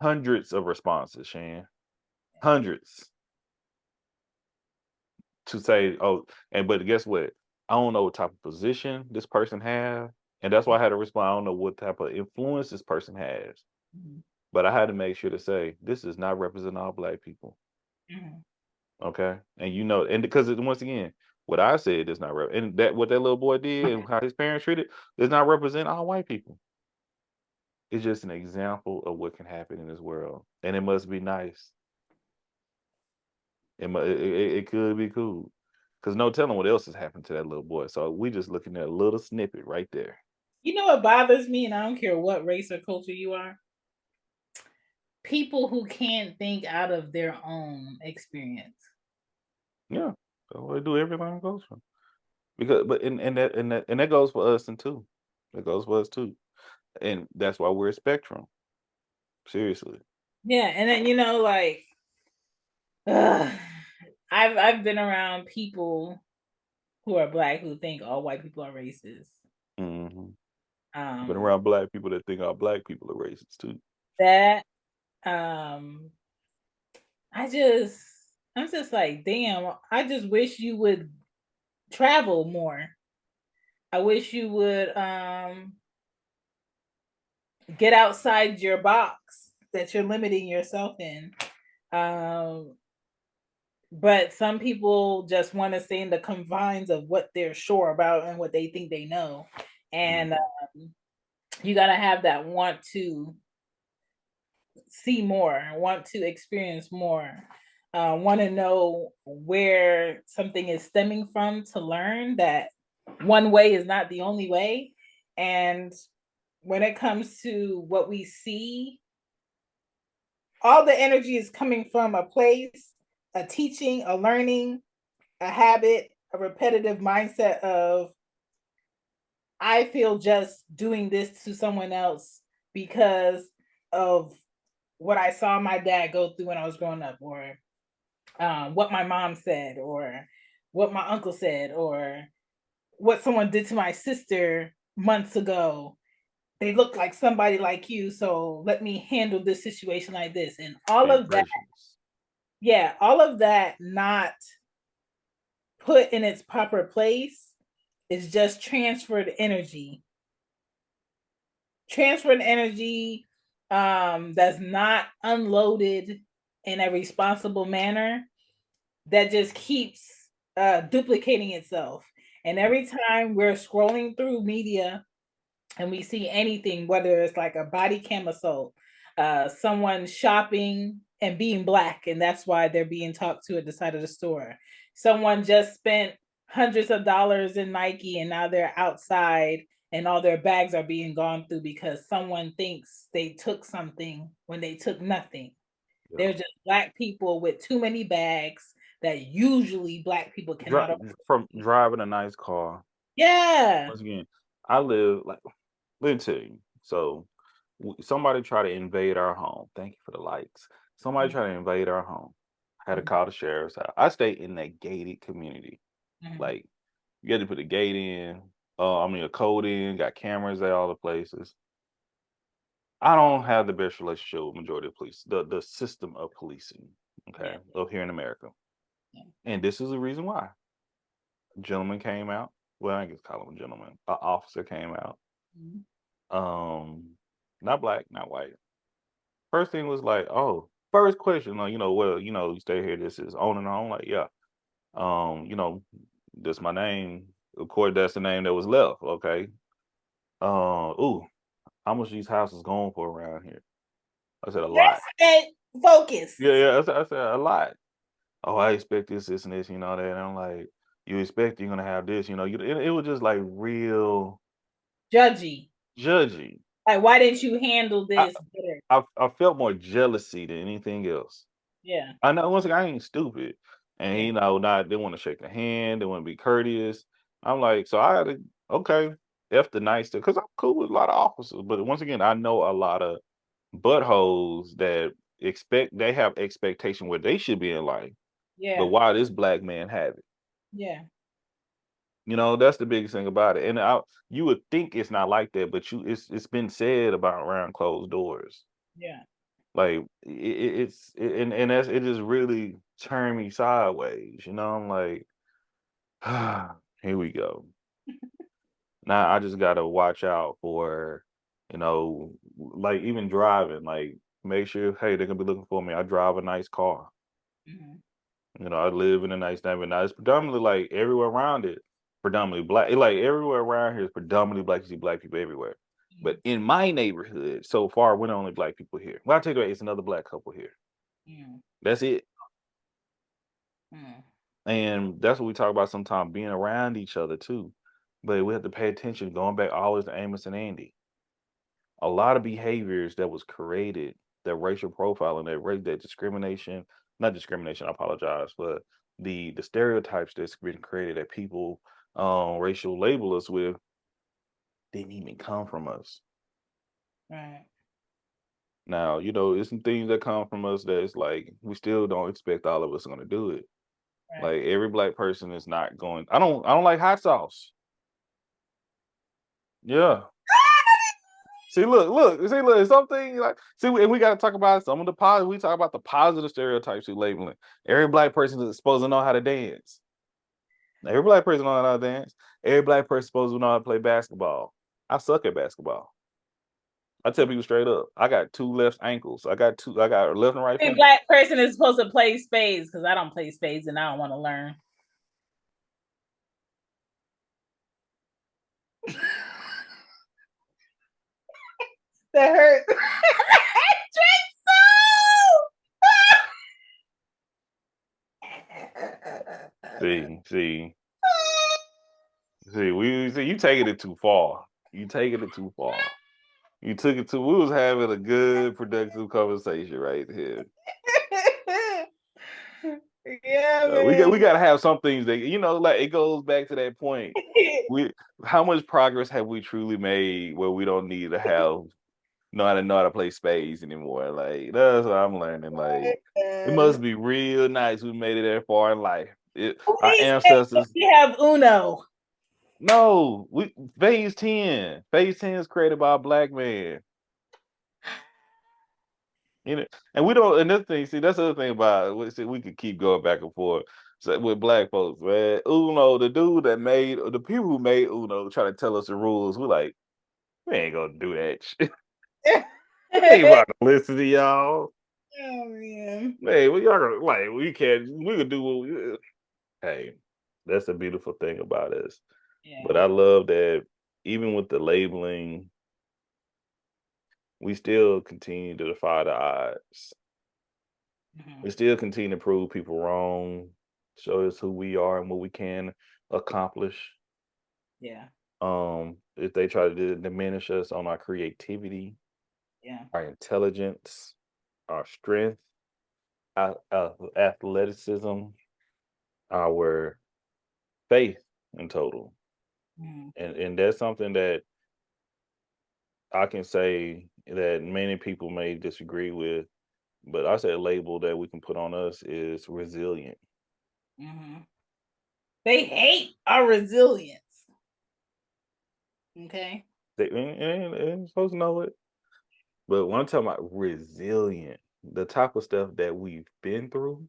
Hundreds of responses, Shan. Hundreds to say, oh, but guess what? I don't know what type of position this person have. And that's why I had to respond. I don't know what type of influence this person has. Mhm. But I had to make sure to say, this does not represent all black people. Mhm. Okay. And and because once again, what I said does not and that what that little boy did and how his parents treated does not represent all white people. It's just an example of what can happen in this world. And it must be nice. It could be cool. Because no telling what else has happened to that little boy. So we just looking at a little snippet right there. You know what bothers me, and I don't care what race or culture you are? People who can't think out of their own experience. Yeah. So we do everything goes from. Because but and that goes for us and too. That goes for us too. And that's why we're a spectrum. Seriously. Yeah, and then like ugh, I've been around people who are black who think all white people are racist. Hmm. Been Um, around black people that think all black people are racist too. that um, I'm just like, damn, I just wish you would travel more. I wish you would get outside your box that you're limiting yourself in. Um, but some people just want to stay in the confines of what they're sure about and what they think they know. And Mhm. you got to have that want to see more, want to experience more, want to know where something is stemming from to learn that one way is not the only way. And when it comes to what we see, all the energy is coming from a place, a teaching, a learning, a habit, a repetitive mindset of, I feel just doing this to someone else because of what I saw my dad go through when I was growing up, or what my mom said, or what my uncle said, or what someone did to my sister months ago. They look like somebody like you, so let me handle this situation like this. And all And of that, prejudice. yeah, all of that not put in its proper place is just transferred energy. Transferred energy that's not unloaded in a responsible manner that just keeps duplicating itself. And every time we're scrolling through media and we see anything, whether it's like a body cam assault, someone shopping and being black, and that's why they're being talked to at the side of the store. Someone just spent hundreds of dollars in Nike and now they're outside and all their bags are being gone through because someone thinks they took something when they took nothing. Yeah. They're just black people with too many bags that usually black people cannot From afford. driving a nice car. Yeah. Once again, I live like let me tell you. So somebody try to invade our home. Thank you for the likes. Somebody try to invade our home. I had to Mhm, call the sheriff's out. I stay in that gated community. mhm. Like you had to put a gate in. A code in. Got cameras at all the places. I don't have the best relationship with majority of police. The system of policing. Okay, Yeah. of here in America, Yeah. and this is the reason why. A gentleman came out. Well, I guess call him a gentleman. An officer came out. Mhm. Not black, not white. First thing was like, oh, first question, well, you stay here, this is on and on. Like, yeah. That's my name. Of course, that's the name that was left. Okay. Ooh, how much these houses going for around here? I said a lot. That's it. Focus. Yeah, yeah. I said a lot. Oh, I expect this and this, that. And I'm like, you expect you're gonna have this, it was just like real Judgy. judgy. Like, why didn't you handle I, this better? I felt more jealousy than anything else. Yeah. I know once again, I ain't stupid. And Yeah. not they want to shake the hand, they want to be courteous. I'm like, so I had to okay, F the nice because I'm cool with a lot of officers. But once again, I know a lot of buttholes that they have expectation where they should be in life, but Yeah. why this black man have it? Yeah. You know, that's the biggest thing about it. And you would think it's not like that, but it's been said about around closed doors. Yeah. Like and that's it just really turned me sideways. You know, I'm like, here we go. Now I just gotta watch out for, like even driving, like make sure, hey, they're gonna be looking for me. I drive a nice car. Mhm. I live in a nice neighborhood. Now it's predominantly like everywhere around it, predominantly black. Like everywhere around here is predominantly black. You see black people everywhere. But Mhm. in my neighborhood, so far, we're the only black people here. Well, I take it back, it's another black couple here. Mhm. That's it. Mhm. And that's what we talk about sometimes, being around each other too. But we have to pay attention, going back always to Amos and Andy. A lot of behaviors that was created, that racial profiling, that discrimination, not discrimination, I apologize, but the stereotypes that's been created that people racial label us with didn't even come from us. Right. Now, it's some things that come from us that it's like we still don't expect all of us gonna do it. Right. Like every black person is not going. I don't like hot sauce. Yeah. See, look. Something like and we got to talk about some of the positive. We talk about the positive stereotypes we labeling. Every black person is supposed to know how to dance. Every black person know how to dance. Every black person supposed to know how to play basketball. I suck at basketball. I tell people straight up. I got two left ankles. I got left and right Every feet. black person is supposed to play spades because I don't play spades and I don't want to learn. That hurt. See, see, see. You taking it too far. You taking it too far. You took it to. We was having a good, productive conversation right here. Yeah, We man. got to have some things that like it goes back to that point. We How much progress have we truly made where we don't need to have know how to play spades anymore? Like that's what I'm learning. Like it must be real nice we made it that far in life. Our Please say ancestors. we have Uno. No, we phase 10. Phase 10 is created by a black man. And we don't. And this thing, see, that's the other thing about it. See, we could keep going back and forth. So with black folks, man, Uno, the dude that made the people who made Uno try to tell us the rules. We're like, we ain't gonna do that shit. We ain't about to listen to y'all. Oh man. Hey, we y'all gonna like we can't. We could do what we. Hey, that's the beautiful thing about us. But Yeah. I love that even with the labeling, we still continue to defy the odds. Mhm. We still continue to prove people wrong, show us who we are and what we can accomplish. Yeah. If they try to diminish us on our creativity, Yeah. our intelligence, our strength, our athleticism, our faith in total. Mhm. And that's something that I can say that many people may disagree with, but I say a label that we can put on us is resilient. Mhm. They hate our resilience. Okay. And supposed to know it. But when I'm talking about resilient, the type of stuff that we've been through,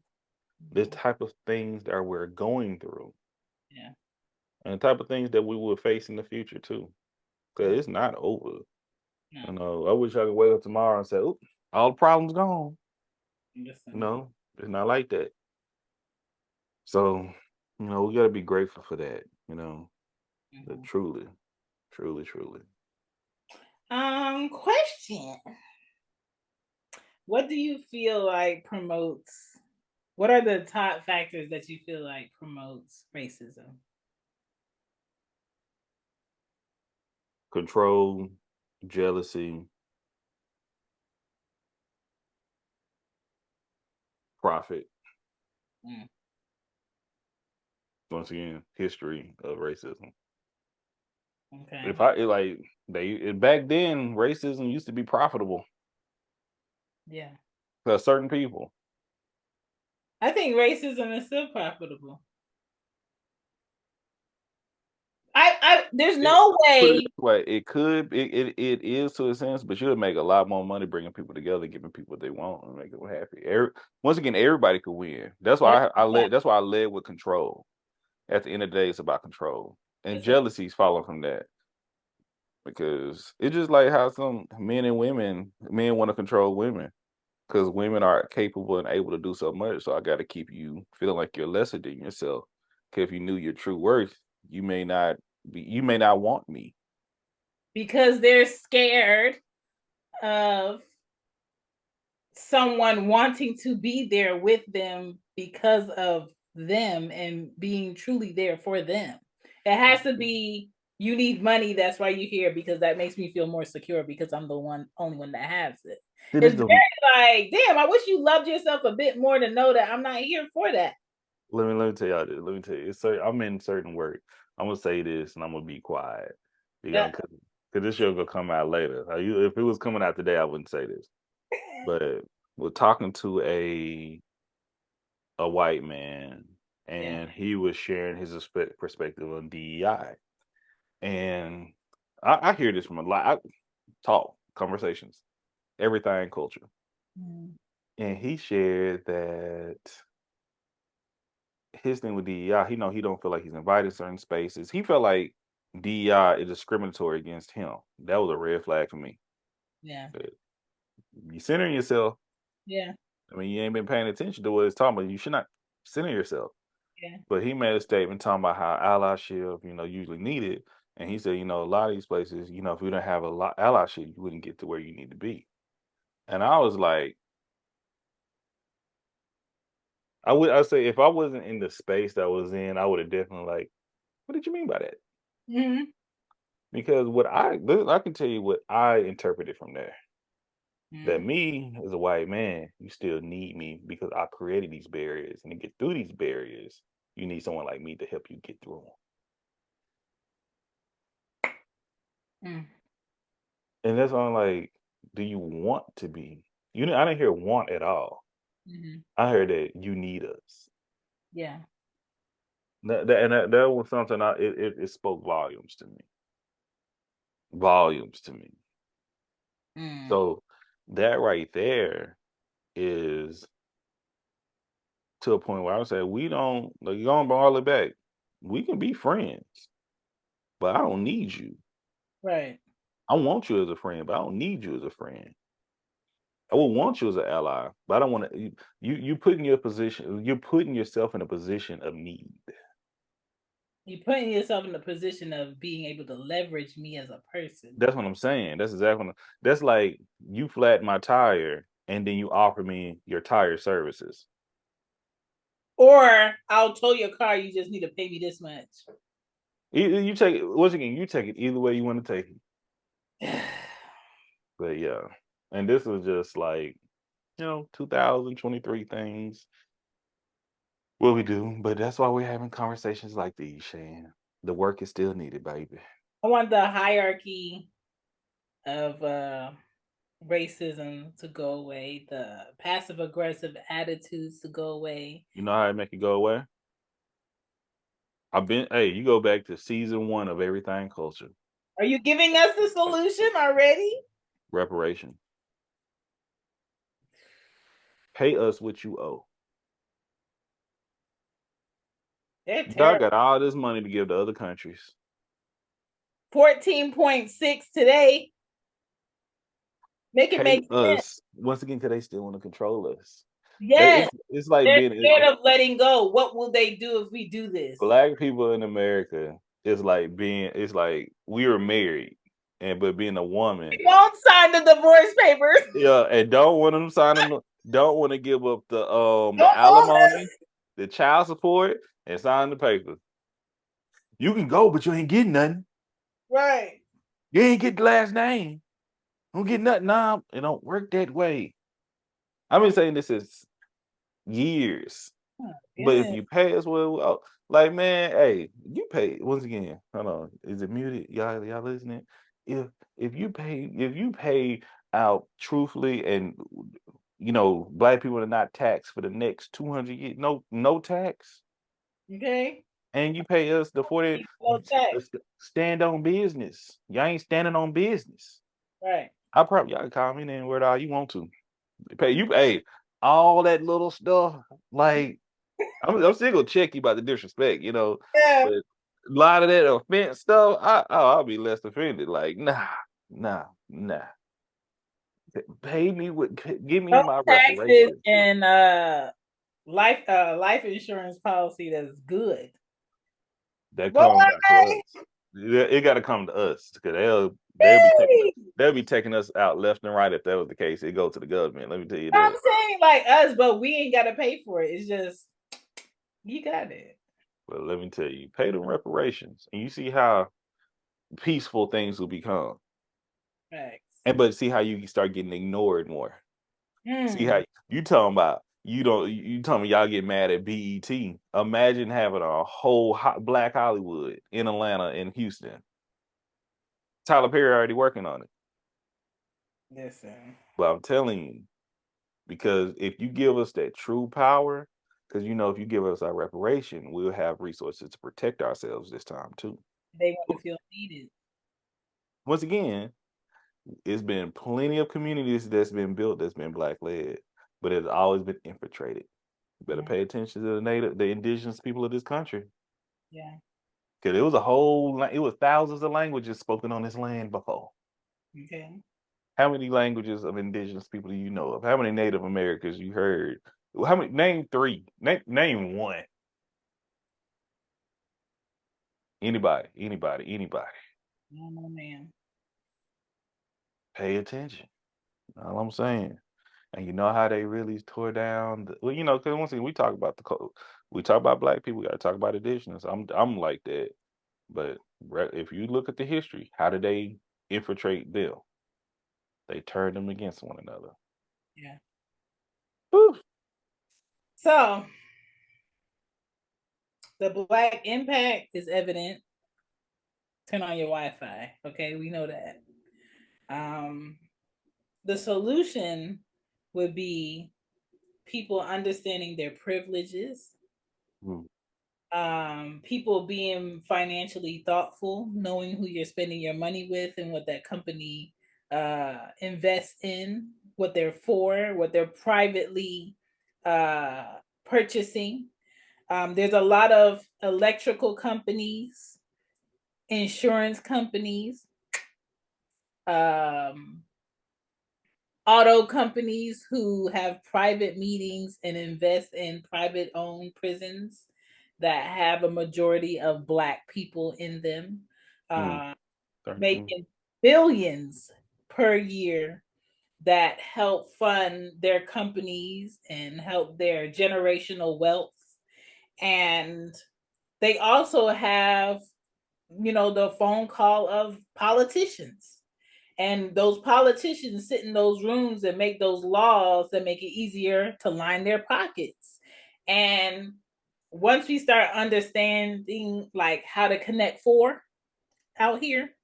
this Mhm. type of things that we're going through, Yeah. and the type of things that we will face in the future too. Because Yeah. it's not over. No. I wish I could wake up tomorrow and say, "Oop, all the problems gone." Listen. It's not like that. So, we got to be grateful for that. But Mhm. truly, truly, truly. Question. What do you feel like promotes? What are the top factors that you feel like promotes racism? Control, jealousy, profit. Mm, Once again, history of racism. okay. If I it, like they back then, racism used to be profitable. Yeah. for certain people. I think racism is still profitable. There's It, no put it way this way, it is to a sense, but you'll make a lot more money bringing people together, giving people what they want, and making them happy. Once again, everybody could win. That's it, why I led. That's why I led with control. At the end of the day, it's about control, and it's a, jealousies follow from that because it's just like how some men want to control women because women are capable and able to do so much. So I got to keep you feeling like you're lesser than yourself. Because if you knew your true worth, you may not want me. because they're scared of someone wanting to be there with them because of them and being truly there for them. It has to be you need money, that's why you're here, because that makes me feel more secure because I'm the only one that has it. It It's is the very like, damn, I wish you loved yourself a bit more to know that I'm not here for that. let me tell y'all this. Let me tell you. I'm in certain work. I'm gonna say this and I'm gonna be quiet. Yeah. Because this show gonna come out later. If it was coming out today, I wouldn't say this. But we're talking to a white man, Yeah. and he was sharing his perspective on DEI. And I hear this from a lot. Talk conversations, everything culture. Mm. And he shared that his thing with DEI, he don't feel like he's invited to certain spaces. He felt like DEI is discriminatory against him. That was a red flag for me. Yeah. But you centering yourself. Yeah. I mean, you ain't been paying attention to what it's talking about. You should not center yourself. Yeah. But he made a statement talking about how allyship, usually needed. And he said, a lot of these places, if we don't have a lot allyship, you wouldn't get to where you need to be. And I was like, I say if I wasn't in the space that I was in, I would have definitely like, what did you mean by that? Mm-hmm. Because I can tell you what I interpreted from there. That Mm-hmm. me as a white man, you still need me because I created these barriers, and to get through these barriers, you need someone like me to help you get through them. Mm-hmm. And that's why I'm like, do you want to be? I didn't hear want at all. Mm-hmm. I heard that you need us. Yeah. That was something it spoke volumes to me. Volumes to me. Mm. So that right there is to a point where I would say we don't like you going all it back. We can be friends, but I don't need you. Right. I want you as a friend, but I don't need you as a friend. I would want you as an ally, but I don't want to. You putting your position. You're putting yourself in a position of need. You're putting yourself in a position of being able to leverage me as a person. That's what I'm saying. That's exactly. That's like you flat my tire, and then you offer me your tire services. Or I'll tow your car, you just need to pay me this much. You take it once again. You take it either way you want to take it. But yeah, and this was just like 2023 things. What we do, but that's why we're having conversations like these, Shane. The work is still needed, baby. I want the hierarchy of racism to go away, the passive aggressive attitudes to go away. You know how I make it go away? Hey, you go back to season 1 of Everything Culture. Are you giving us the solution already? Reparation. Pay us what you owe. They're Y'all terrible. got all this money to give to other countries. 14.6 today. Make it Pay make sense. us once again because they still want to control us. Yes, It's like they're being scared of letting go. What will they do if we do this? black people in America. It's like we were married, but being a woman. They won't sign the divorce papers. Yeah, and don't want them signing. Don't want to give up the Don't own us. alimony, the child support, and sign the papers. You can go, but you ain't getting nothing. Right. You ain't get the last name. Don't get nothing. Nah, it don't work that way. I've been saying this is years. Oh, But if goodness. you pay us well, like man, hey, you pay once again. Hold on, is it muted? Y'all listening? If if you pay out truthfully and black people are not taxed for the next 200 years. No tax. Okay. And you pay us the 40 Low tax. stand on business. Y'all ain't standing on business. Right. Y'all can call me then word all you want to. Pay all that little stuff. Like I'm still gonna check you about the disrespect, Yeah. but a lot of that offense stuff, I'll be less offended. Like, nah. Give me No my taxes reparations. and life insurance policy that's good. That Boy, comes out to us. Yeah, it got to come to us because they'll be taking us out left and right if that was the case. It go to the government. Let me tell you I'm that. saying like us, but we ain't gotta pay for it. It's just you got it. But let me tell you, pay them reparations, and you see how peaceful things will become. Facts. But see how you can start getting ignored more. See how Hmm. you talking about you talking y'all get mad at BET. Imagine having a whole black Hollywood in Atlanta and Houston. Tyler Perry already working on it. Listen. But I'm telling you, because if you give us that true power, because if you give us our reparation, we'll have resources to protect ourselves this time too. They want to feel needed. Once again, it's been plenty of communities that's been built that's been black led, but it's always been infiltrated. You better Mm, pay attention to the indigenous people of this country. yeah. Because it was thousands of languages spoken on this land before. Okay. How many languages of indigenous people do you know of? How many Native Americans you heard? How many? Name three. Name one. Anybody. No, no, man. Pay attention. All I'm saying. And you know how they really tore down. Because once again, we talk about the code. We talk about black people. We got to talk about indigenous. I'm like that. But if you look at the history, how did they infiltrate them? They turned them against one another. Yeah. Whew. So the black impact is evident. Turn on your Wi-Fi. Okay, we know that. Um, the solution would be people understanding their privileges, Mm, people being financially thoughtful, knowing who you're spending your money with and what that company invests in, what they're for, what they're privately uh, purchasing. There's a lot of electrical companies, insurance companies, um, auto companies who have private meetings and invest in private owned prisons that have a majority of black people in them, mm, uh, 13. making billions per year that help fund their companies and help their generational wealth. And they also have, the phone call of politicians. And those politicians sit in those rooms and make those laws that make it easier to line their pockets. And once we start understanding like how to connect four out here,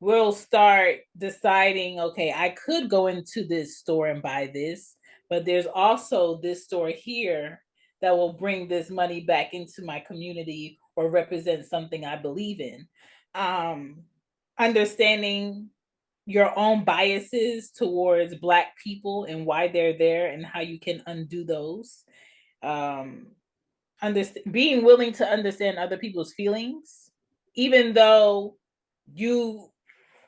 we'll start deciding, okay, I could go into this store and buy this, but there's also this store here that will bring this money back into my community or represent something I believe in. Um, understanding your own biases towards black people and why they're there and how you can undo those. Um, being willing to understand other people's feelings, even though you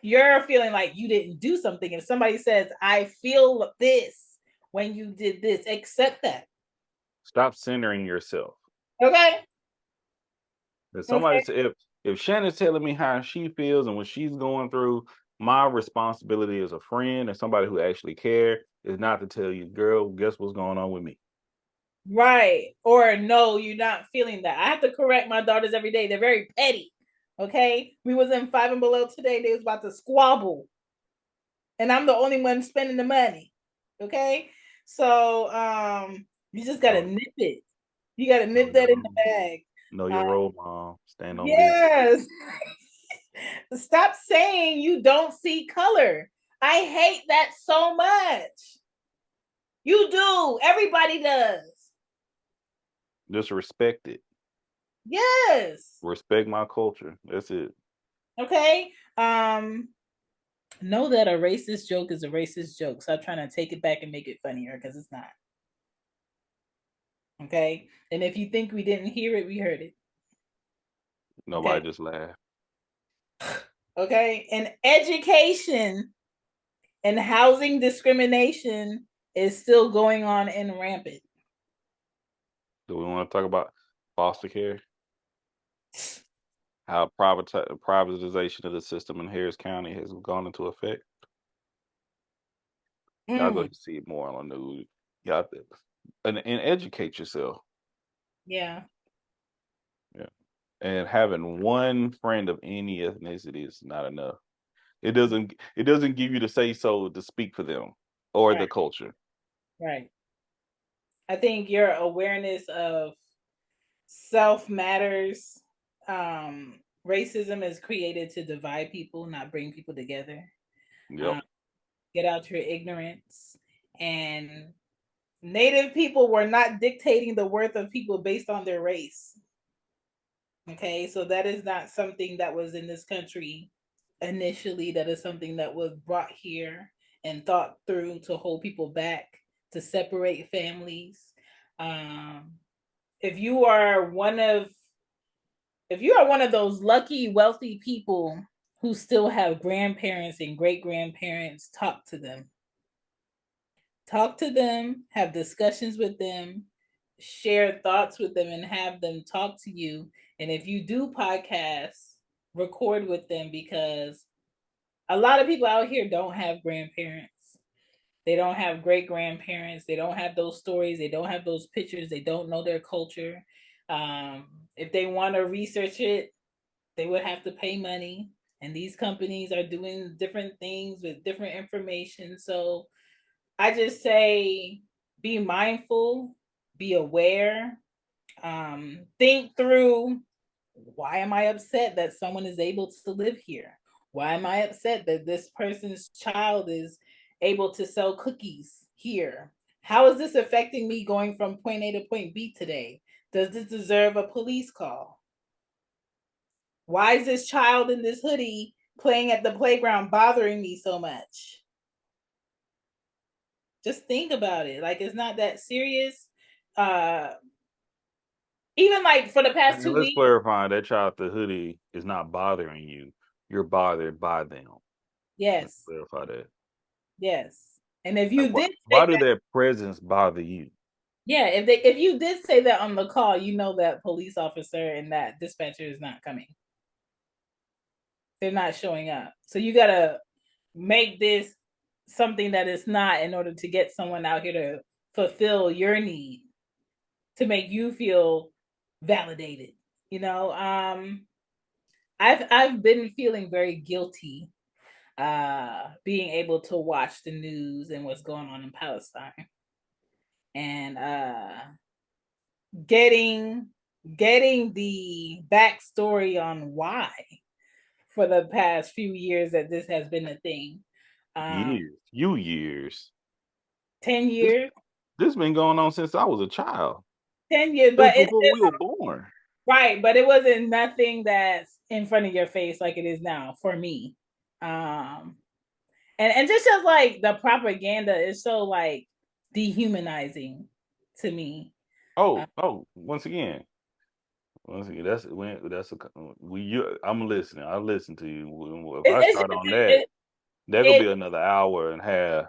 you're feeling like you didn't do something. If somebody says, I feel this when you did this, accept that. Stop centering yourself. Okay. If somebody Okay. say, if Shannon's telling me how she feels and what she's going through, my responsibility as a friend and somebody who actually care is not to tell you, girl, guess what's going on with me. Right. Or no, you're not feeling that. I have to correct my daughters every day. They're very petty. Okay. We was in Five and Below today. They was about to squabble. And I'm the only one spending the money. Okay. So you just gotta No, nip it. You gotta no, nip your that in the role. bag. Know your Uh, role, mom. Stand on business. yes. Stop saying you don't see color. I hate that so much. You do. Everybody does. Just respect it. Yes. Respect my culture. That's it. Okay. Know that a racist joke is a racist joke. Stop trying to take it back and make it funnier because it's not. Okay. And if you think we didn't hear it, we heard it. Nobody Okay. just laugh. Okay. And education and housing discrimination is still going on and rampant. Do we want to talk about foster care? How privatization of the system in Harris County has gone into effect? Y'all go Mm, see it more on the news. Y'all and educate yourself. yeah. Yeah. And having one friend of any ethnicity is not enough. It doesn't give you the say so to speak for them or Right. the culture. Right. I think your awareness of self matters. Racism is created to divide people, not bring people together. Yep. Um, get out your ignorance. And Native people were not dictating the worth of people based on their race. Okay, so that is not something that was in this country initially. That is something that was brought here and thought through to hold people back, to separate families. Um, if you are one of if you are one of those lucky, wealthy people who still have grandparents and great grandparents, talk to them. Talk to them, have discussions with them, share thoughts with them, and have them talk to you. And if you do podcasts, record with them because a lot of people out here don't have grandparents. They don't have great grandparents. They don't have those stories. They don't have those pictures. They don't know their culture. If they want to research it, they would have to pay money. And these companies are doing different things with different information. So I just say be mindful, be aware, think through, why am I upset that someone is able to live here? Why am I upset that this person's child is able to sell cookies here? How is this affecting me going from point A to point B today? Does this deserve a police call? Why is this child in this hoodie playing at the playground bothering me so much? Just think about it. Like, it's not that serious. Uh, even like for the past And two let's weeks, clarify that child the hoodie is not bothering you. You're bothered by them. Let's yes, clarify that. yes. And if Like, you did why say do that, their presence bother you? yeah, if you did say that on the call, you know that police officer and that dispatcher is not coming. They're not showing up. So you gotta make this something that it's not in order to get someone out here to fulfill your need, to make you feel validated. You know, I've been feeling very guilty being able to watch the news and what's going on in Palestine, and getting getting the backstory on why for the past few years that this has been a thing. um Years. 10 This years, this been going on since I was a child. 10 years, It was but before it's we were born. right, but it wasn't nothing that's in front of your face like it is now for me. um and just like the propaganda is so like dehumanizing to me. uh, Once again, that's when that's a we. I'm listening. I listen to you. If it, I it's start on that, that gonna it, be another hour and a half.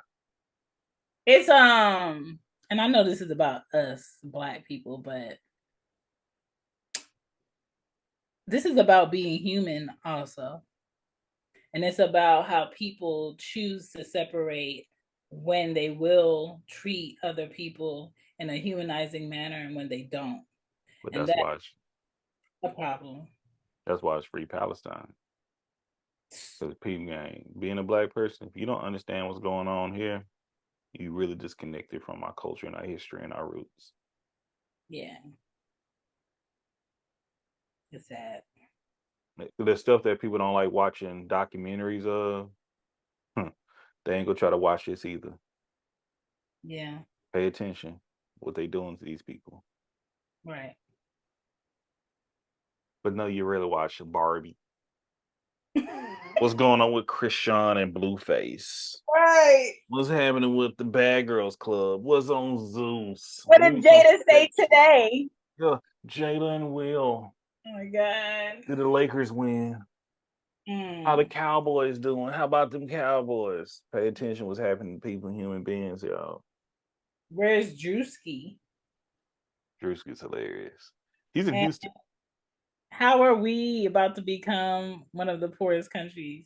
it's and I know this is about us black people, but this is about being human also. And it's about how people choose to separate when they will treat other people in a humanizing manner and when they don't. But And that's that's why a problem. it's free Palestine. Because people ain't being a black person. If you don't understand what's going on here, you really disconnected from our culture and our history and our roots. Yeah, it's sad. There's stuff that people don't like watching documentaries of. They ain't gonna try to watch this either. Yeah. Pay attention what they doing to these people. Right. But no, you really watch Barbie. What's going on with Christian and Blueface? Right. What's happening with the Bad Girls Club? What's on Zeus? What Give did me some Jada say protection. today? Yeah, Jayla and Will. Oh my God. Did the Lakers win? How the Mm. Cowboys doing? How about them Cowboys? Pay attention what's happening to people, human beings, y'all. Where's Drewski? Drewski's hilarious. He's in And Houston. how are we about to become one of the poorest countries?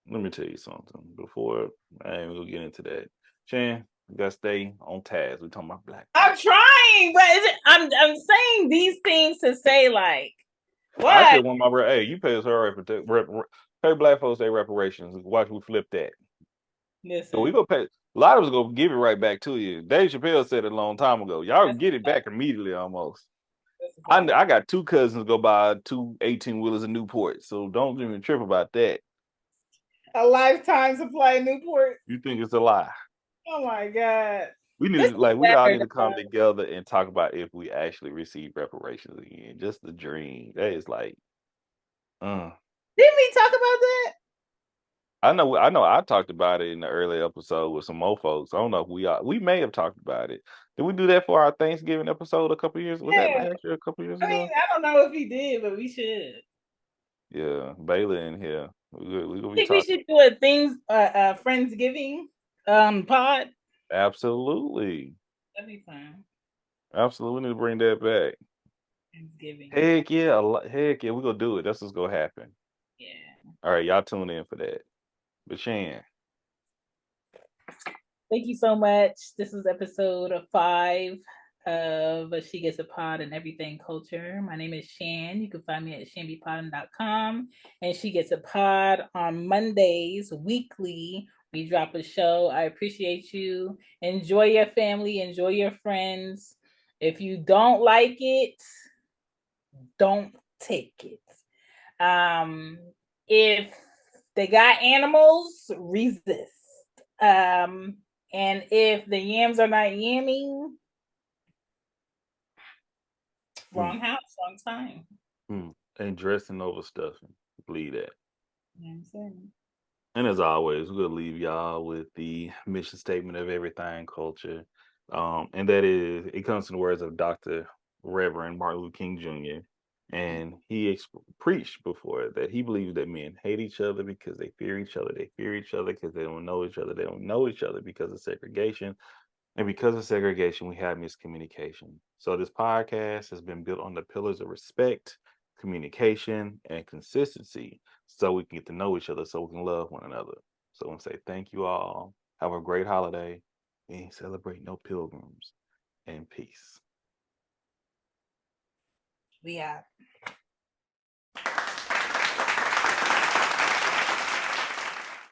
Let me tell you something. Before I ain't gonna get into that. Chan, you gotta stay on task. We're talking about black. I'm trying, but I'm saying these things to say like I what? said one of my hey, you pay us our pay black folks their reparations. Watch we flip that. So we Listen, gonna pay. A lot of us gonna give it right back to you. Dave Chappelle said it a long time ago. Y'all that's, can get it back immediately almost. that's a fact. I got two cousins go buy two 18-wheelers in Newport, so don't even trip about that. A lifetime supply of Newport. You think it's a lie. Oh my God. We need This to is we all better need to come though. together and talk about if we actually receive reparations again. Just the dream. That is like, uh Didn't we talk about that? I know I talked about it in the early episode with some more folks. I don't know if we may have talked about it. Did we do that for our Thanksgiving episode a couple years? Was that Yeah. last year, a couple years I mean, ago? I don't know if he did, but we should. Yeah, Baylor in here. We gonna I be think we talking. should do a things Friendsgiving pod. Absolutely. That'd be fun. Absolutely. We need to bring that back. Friendsgiving. Heck yeah. Heck yeah. We're gonna do it. That's what's gonna happen. Yeah. All right, y'all tune in for that. But Shan, Thank you so much. This is episode 5 of She Gets a Pod and Everything Culture. My name is Shan. You can find me at shanbypodden.com. And She Gets a Pod on Mondays, weekly. We drop a show. I appreciate you. Enjoy your family, enjoy your friends. If you don't like it, don't take it. Um, if they got animals, resist. Um, and if the yams are not yamming, mm, wrong house, wrong time. ain't dressing over stuffing. Believe that. You know what I'm saying? And as always, we're gonna leave y'all with the mission statement of everything culture. And that is it comes from the words of Dr. Reverend Martin Luther King Jr. And he preached before that he believes that men hate each other because they fear each other. They fear each other because they don't know each other. They don't know each other because of segregation. And because of segregation, we have miscommunication. So this podcast has been built on the pillars of respect, communication, and consistency so we can get to know each other, so we can love one another. So I want to say thank you all. Have a great holiday and celebrate no pilgrims and peace. We out.